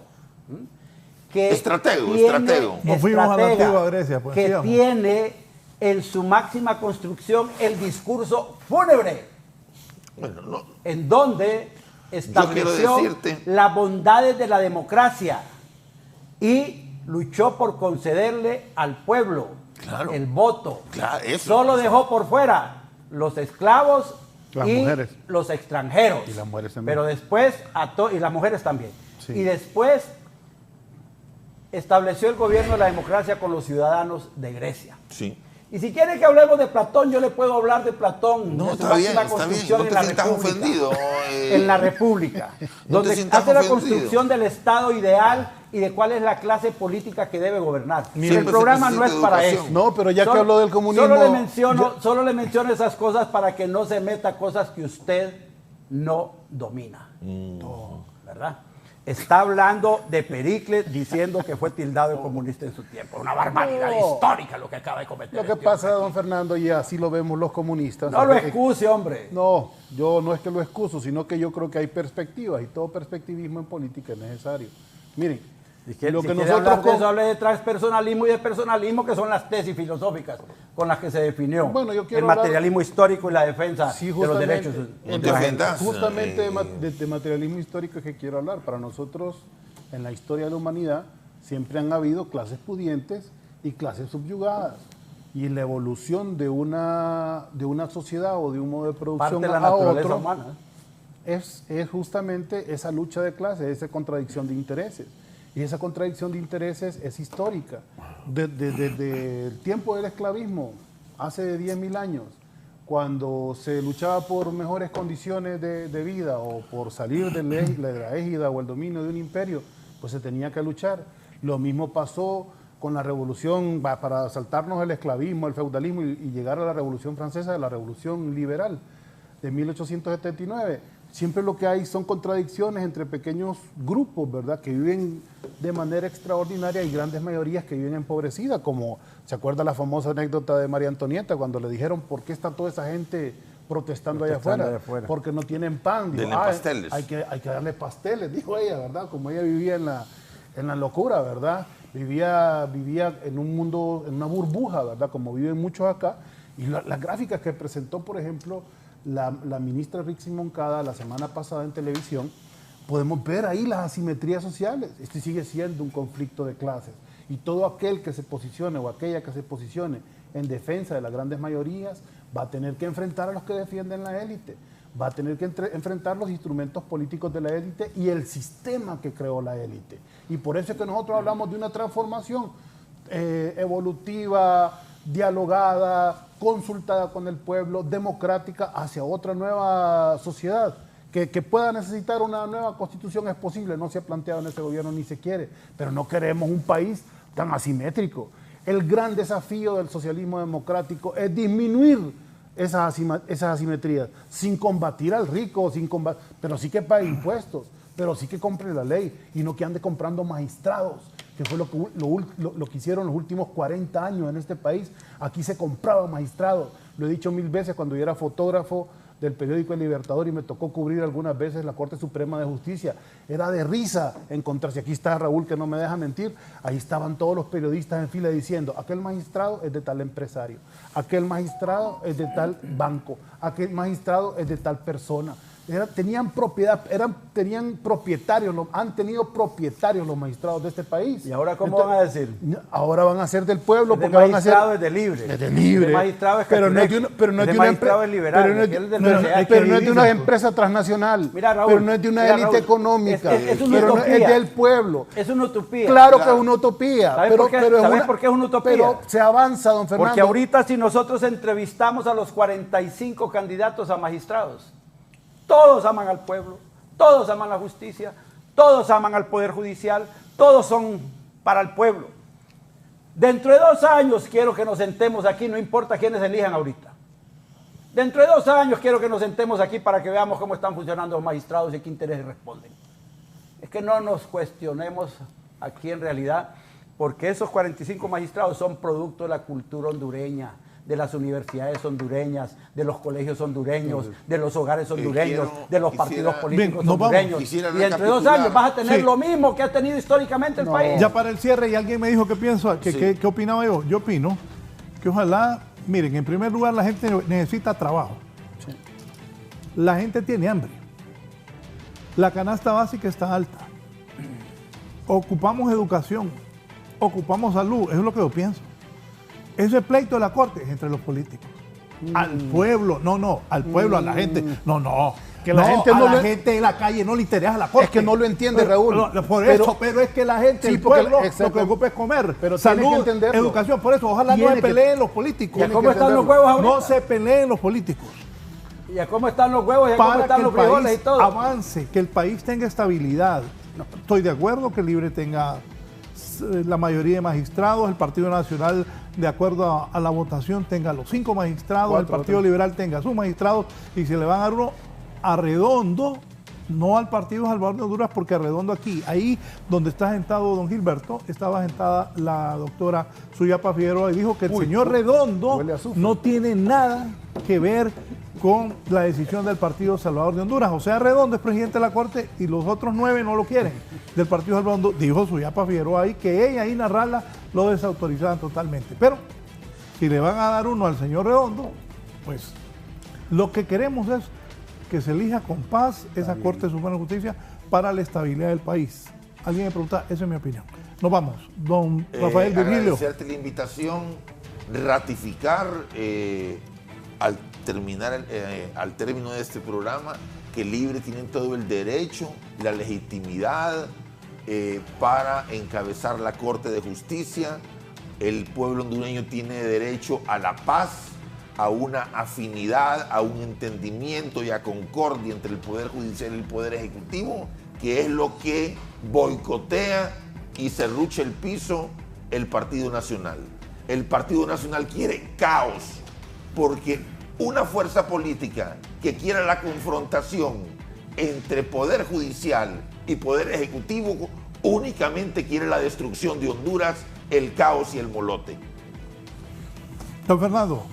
Que Estratego. Nos fuimos a la antigua Grecia, pues, que sigamos. tiene en su máxima construcción el discurso fúnebre, Bueno, no. en donde estableció decirte- las bondades de la democracia y luchó por concederle al pueblo Claro. el voto. Claro, eso. Solo dejó por fuera los esclavos Las y mujeres. los extranjeros. Y las mujeres también. Pero después, y las mujeres también. Sí. Y después estableció el gobierno de la democracia con los ciudadanos de Grecia. Sí. Y si quiere que hablemos de Platón, yo le puedo hablar de Platón. No, de su está bien, máxima está bien. construcción No te en la sientas República. ofendido. En la República, No te donde sientas hace la ofendido. construcción del Estado ideal y de cuál es la clase política que debe gobernar. Mire, el programa se no es necesita para educación. eso. No, pero ya que habló del comunismo... Solo le menciono esas cosas para que no se meta cosas que usted no domina. No, ¿verdad? Está hablando de Pericles diciendo que fue tildado de comunista en su tiempo. Una barbaridad No. histórica lo que acaba de cometer. Lo que este pasa, hombre. don Fernando, y así lo vemos los comunistas. No lo excuse, hombre. No, yo no es que lo excuso, sino que yo creo que hay perspectivas y todo perspectivismo en política es necesario. Miren, lo que Si quiere nosotros hablar de eso, hable de transpersonalismo y de personalismo, que son las tesis filosóficas con las que se definió Bueno, yo el quiero hablar- materialismo histórico y la defensa Sí, de los justamente, derechos de la gente. justamente de materialismo histórico es que quiero hablar. Para nosotros, en la historia de la humanidad, siempre han habido clases pudientes y clases subyugadas. Y la evolución de una sociedad o de un modo de producción Parte de la a naturaleza otro humana. es justamente esa lucha de clases, esa contradicción de intereses. Y esa contradicción de intereses es histórica. Desde el tiempo del esclavismo, hace 10.000 años, cuando se luchaba por mejores condiciones de vida o por salir de la égida o el dominio de un imperio, pues se tenía que luchar. Lo mismo pasó con la revolución, para saltarnos el esclavismo, el feudalismo y llegar a la Revolución Francesa, la Revolución Liberal de 1879. Siempre lo que hay son contradicciones entre pequeños grupos, ¿verdad?, que viven de manera extraordinaria. Hay grandes mayorías que viven empobrecidas, como se acuerda la famosa anécdota de María Antonieta cuando le dijeron ¿por qué está toda esa gente protestando allá afuera? Porque no tienen pan. Dijo, pasteles. Hay que darle pasteles, dijo ella, ¿verdad? Como ella vivía en la locura, ¿verdad? Vivía en un mundo, en una burbuja, ¿verdad? Como viven muchos acá. Y las gráficas que presentó, por ejemplo, la ministra Rixi Moncada la semana pasada en televisión, podemos ver ahí las asimetrías sociales. Este sigue siendo un conflicto de clases. Y todo aquel que se posicione o aquella que se posicione en defensa de las grandes mayorías va a tener que enfrentar a los que defienden la élite. Va a tener que enfrentar los instrumentos políticos de la élite y el sistema que creó la élite. Y por eso es que nosotros hablamos de una transformación evolutiva, dialogada, consultada con el pueblo, democrática, hacia otra nueva sociedad. Que pueda necesitar una nueva constitución es posible, no se ha planteado en este gobierno ni se quiere, pero no queremos un país tan asimétrico. El gran desafío del socialismo democrático es disminuir esas asimetrías, sin combatir al rico, pero sí que pague impuestos, pero sí que compre la ley y no que ande comprando magistrados, que fue lo que hicieron los últimos 40 años en este país. Aquí se compraba magistrados, lo he dicho 1000 veces cuando yo era fotógrafo del periódico El Libertador y me tocó cubrir algunas veces la Corte Suprema de Justicia. Era de risa encontrarse, aquí está Raúl que no me deja mentir, ahí estaban todos los periodistas en fila diciendo, aquel magistrado es de tal empresario, aquel magistrado es de tal banco, aquel magistrado es de tal persona. Tenían propiedad, tenían propietarios, han tenido propietarios los magistrados de este país. ¿Y ahora cómo van a decir? Ahora van a ser del pueblo, porque van a ser... es de libre. Es de libre. El magistrado es pero no es de una, magistrado es liberal. Pero no es de una empresa transnacional. Mira, Raúl, pero no es de una élite económica. Es una pero utopía. Es del pueblo. Es una utopía. Claro que es una utopía. ¿Sabes por qué es una utopía? Pero se avanza, don Fernando. Porque ahorita si nosotros entrevistamos a los 45 candidatos a magistrados, todos aman al pueblo, todos aman la justicia, todos aman al Poder Judicial, todos son para el pueblo. Dentro de 2 años quiero que nos sentemos aquí, no importa quiénes elijan ahorita. Dentro de 2 años quiero que nos sentemos aquí para que veamos cómo están funcionando los magistrados y qué intereses responden. Es que no nos cuestionemos aquí en realidad, porque esos 45 magistrados son producto de la cultura hondureña, de las universidades hondureñas, de los colegios hondureños, de los hogares hondureños, de los partidos políticos hondureños. Y dentro de 2 años vas a tener lo mismo que ha tenido históricamente el país. Ya para el cierre, y alguien me dijo qué opinaba yo. Yo opino que ojalá, miren, en primer lugar la gente necesita trabajo. Sí. La gente tiene hambre. La canasta básica está alta. Ocupamos educación, ocupamos salud, eso es lo que yo pienso. Ese pleito de la Corte es entre los políticos. Al pueblo, al pueblo, a la gente, que la gente la gente de la calle no le interesa la Corte. Es que no lo entiende, Raúl. Pero es que la gente, el pueblo, lo que ocupa es comer, pero salud, educación. Por eso, ojalá no se peleen los políticos. ¿Y cómo están los huevos ahorita? No se peleen los políticos. ¿Y a cómo están los huevos? ¿Y a cómo están los frijoles y todo? Avance, que el país tenga estabilidad. Estoy de acuerdo que el Libre tenga la mayoría de magistrados, el Partido Nacional, de acuerdo a la votación, tenga los 5 magistrados, el Partido Liberal tenga sus magistrados, y se le van a dar uno a Redondo, no al Partido Salvador de Honduras, porque a Redondo aquí, ahí donde está sentado don Gilberto, estaba sentada la doctora Suyapa Figueroa y dijo que el señor Redondo no tiene nada que ver con la decisión del Partido Salvador de Honduras. O sea, Redondo es presidente de la Corte y los otros 9 no lo quieren del Partido Salvador de Honduras. Dijo Suyapa Figueroa ahí que ella y Narrala lo desautorizaban totalmente. Pero si le van a dar uno al señor Redondo, pues lo que queremos es que se elija con paz esa Corte Suprema de Justicia para la estabilidad del país. Alguien me pregunta, esa es mi opinión. Nos vamos, don Rafael Virgilio. Agradecerte la invitación, ratificar al término de este programa que Libre tienen todo el derecho, la legitimidad para encabezar la Corte de Justicia. El pueblo hondureño tiene derecho a la paz, a una afinidad, a un entendimiento y a concordia entre el Poder Judicial y el Poder Ejecutivo, que es lo que boicotea y serrucha el piso el Partido Nacional. El Partido Nacional quiere caos, porque una fuerza política que quiera la confrontación entre Poder Judicial y Poder Ejecutivo únicamente quiere la destrucción de Honduras, el caos y el molote. Don Fernando.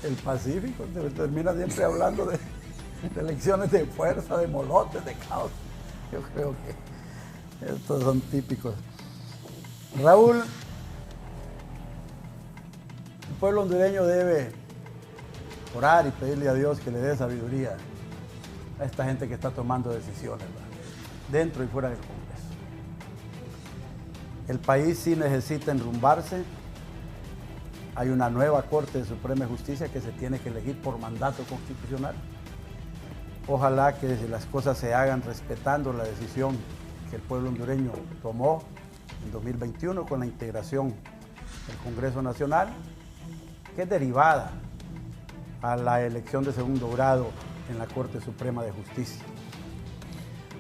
El Pacífico termina siempre hablando de elecciones de fuerza, de molotes, de caos. Yo creo que estos son típicos. Raúl, el pueblo hondureño debe orar y pedirle a Dios que le dé sabiduría a esta gente que está tomando decisiones, ¿verdad?, dentro y fuera del Congreso. El país sí necesita enrumbarse. Hay una nueva Corte Suprema de Justicia que se tiene que elegir por mandato constitucional. Ojalá que las cosas se hagan respetando la decisión que el pueblo hondureño tomó en 2021 con la integración del Congreso Nacional, que es derivada a la elección de segundo grado en la Corte Suprema de Justicia.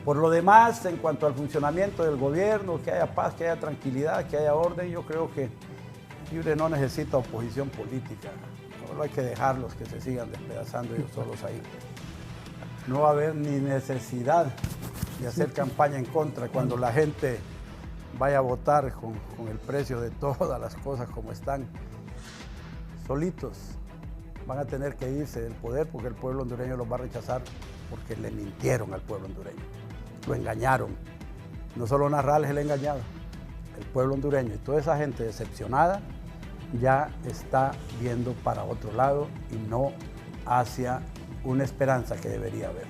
Por lo demás, en cuanto al funcionamiento del gobierno, que haya paz, que haya tranquilidad, que haya orden, yo creo que Libre no necesita oposición política. Solo hay que dejarlos que se sigan despedazando ellos solos ahí. No va a haber ni necesidad de hacer campaña en contra cuando la gente vaya a votar con el precio de todas las cosas como están. Solitos van a tener que irse del poder porque el pueblo hondureño los va a rechazar porque le mintieron al pueblo hondureño. Lo engañaron. No solo Narrales le engañado. El pueblo hondureño y toda esa gente decepcionada ya está viendo para otro lado y no hacia una esperanza que debería haber.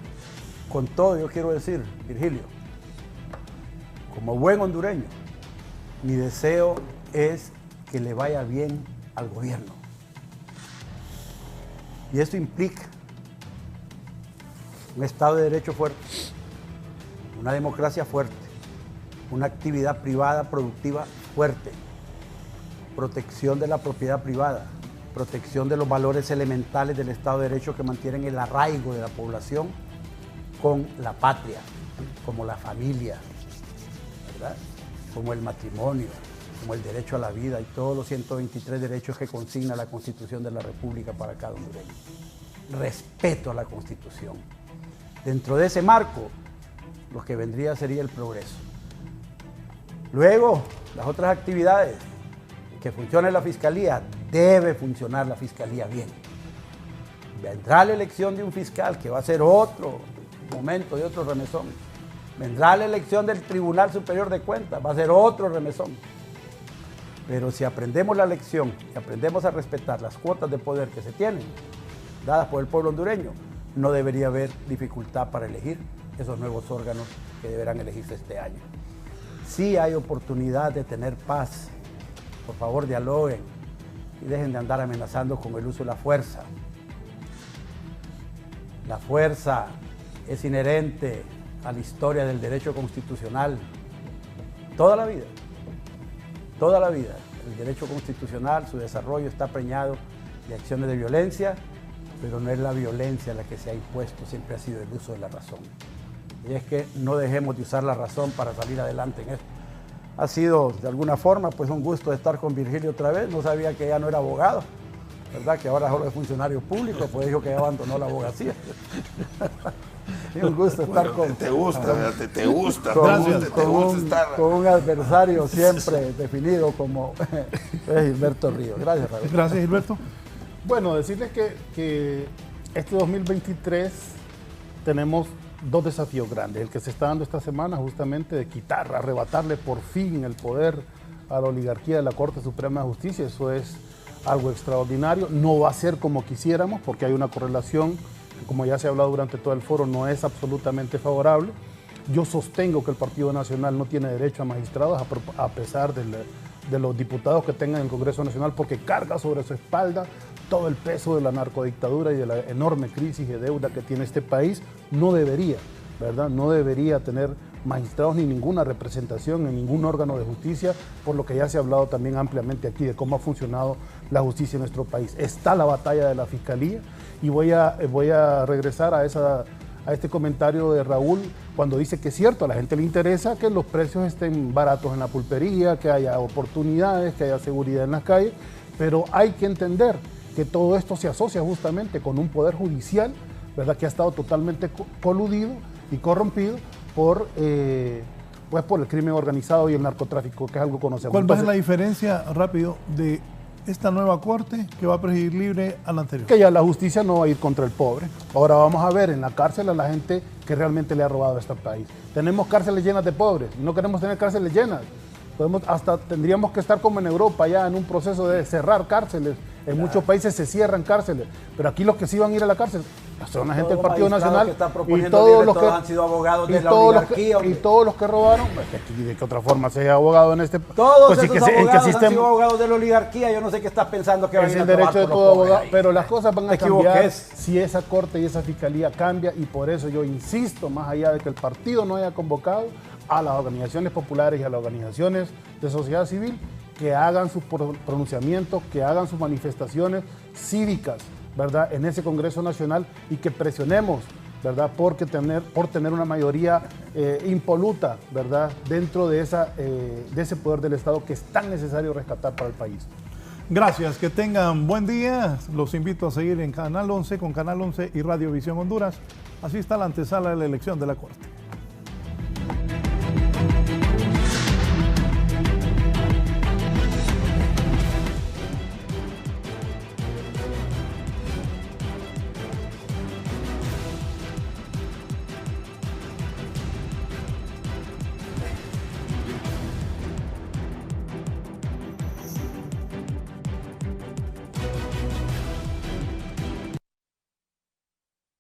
Con todo, yo quiero decir, Virgilio, como buen hondureño, mi deseo es que le vaya bien al gobierno. Y esto implica un Estado de Derecho fuerte, una democracia fuerte, una actividad privada productiva fuerte, protección de la propiedad privada, protección de los valores elementales del Estado de Derecho que mantienen el arraigo de la población con la patria, como la familia, ¿verdad?, como el matrimonio, como el derecho a la vida y todos los 123 derechos que consigna la Constitución de la República para cada hondureño. Respeto a la Constitución. Dentro de ese marco, lo que vendría sería el progreso. Luego, las otras actividades, que funcione la Fiscalía, debe funcionar la Fiscalía bien. Vendrá la elección de un fiscal, que va a ser otro momento y otro remesón. Vendrá la elección del Tribunal Superior de Cuentas, va a ser otro remesón. Pero si aprendemos la lección y aprendemos a respetar las cuotas de poder que se tienen, dadas por el pueblo hondureño, no debería haber dificultad para elegir esos nuevos órganos que deberán elegirse este año. Sí hay oportunidad de tener paz. Por favor, dialoguen y dejen de andar amenazando con el uso de la fuerza. La fuerza es inherente a la historia del derecho constitucional. Toda la vida. Toda la vida. El derecho constitucional, su desarrollo está preñado de acciones de violencia, pero no es la violencia la que se ha impuesto, siempre ha sido el uso de la razón. Y es que no dejemos de usar la razón para salir adelante en esto. Ha sido, de alguna forma, pues un gusto estar con Virgilio otra vez. No sabía que ya no era abogado, ¿verdad? Que ahora solo es funcionario público, pues dijo que ya abandonó la abogacía. Y un gusto estar con... Te gusta, te gusta. Con un adversario siempre definido como Gilberto Ríos. Gracias, Raúl. Gracias, Gilberto. Bueno, decirles que este 2023 tenemos dos desafíos grandes. El que se está dando esta semana, justamente, de quitar, arrebatarle por fin el poder a la oligarquía de la Corte Suprema de Justicia. Eso es algo extraordinario. No va a ser como quisiéramos, porque hay una correlación que, como ya se ha hablado durante todo el foro, no es absolutamente favorable. Yo sostengo que el Partido Nacional no tiene derecho a magistrados, a pesar de los diputados que tengan en el Congreso Nacional, porque carga sobre su espalda todo el peso de la narcodictadura y de la enorme crisis de deuda que tiene este país. No debería, ¿verdad? No debería tener magistrados ni ninguna representación en ningún órgano de justicia, por lo que ya se ha hablado también ampliamente aquí de cómo ha funcionado la justicia en nuestro país. Está la batalla de la Fiscalía y voy a regresar a este comentario de Raúl cuando dice que es cierto, a la gente le interesa que los precios estén baratos en la pulpería, que haya oportunidades, que haya seguridad en las calles, pero hay que entender que todo esto se asocia justamente con un poder judicial, ¿verdad?, que ha estado totalmente coludido y corrompido por pues por el crimen organizado y el narcotráfico, que es algo conocido. ¿Cuál va a ser la diferencia, rápido, de esta nueva corte que va a presidir libre a la anterior? Que ya la justicia no va a ir contra el pobre. Ahora vamos a ver en la cárcel a la gente que realmente le ha robado a este país. Tenemos cárceles llenas de pobres y no queremos tener cárceles llenas. Tendríamos que estar como en Europa, ya en un proceso de cerrar cárceles. En muchos países se cierran cárceles, pero aquí los que sí van a ir a la cárcel son la gente del Partido Nacional y todos los que han sido abogados de la oligarquía. Y todos los que robaron, ¿de qué otra forma se es abogado en este país? Todos esos abogados han sido abogados de la oligarquía. Yo no sé qué estás pensando que van a ir a trabajar. Es el derecho de todo abogado, pero las cosas van a cambiar si esa corte y esa fiscalía cambia, y por eso yo insisto, más allá de que el partido no haya convocado a las organizaciones populares y a las organizaciones de sociedad civil, que hagan sus pronunciamientos, que hagan sus manifestaciones cívicas, ¿verdad?, en ese Congreso Nacional, y que presionemos, ¿verdad?, por tener una mayoría impoluta, ¿verdad?, dentro de ese poder del Estado que es tan necesario rescatar para el país. Gracias, que tengan buen día. Los invito a seguir en Canal 11 con Canal 11 y Radio Visión Honduras. Así está la antesala de la elección de la Corte.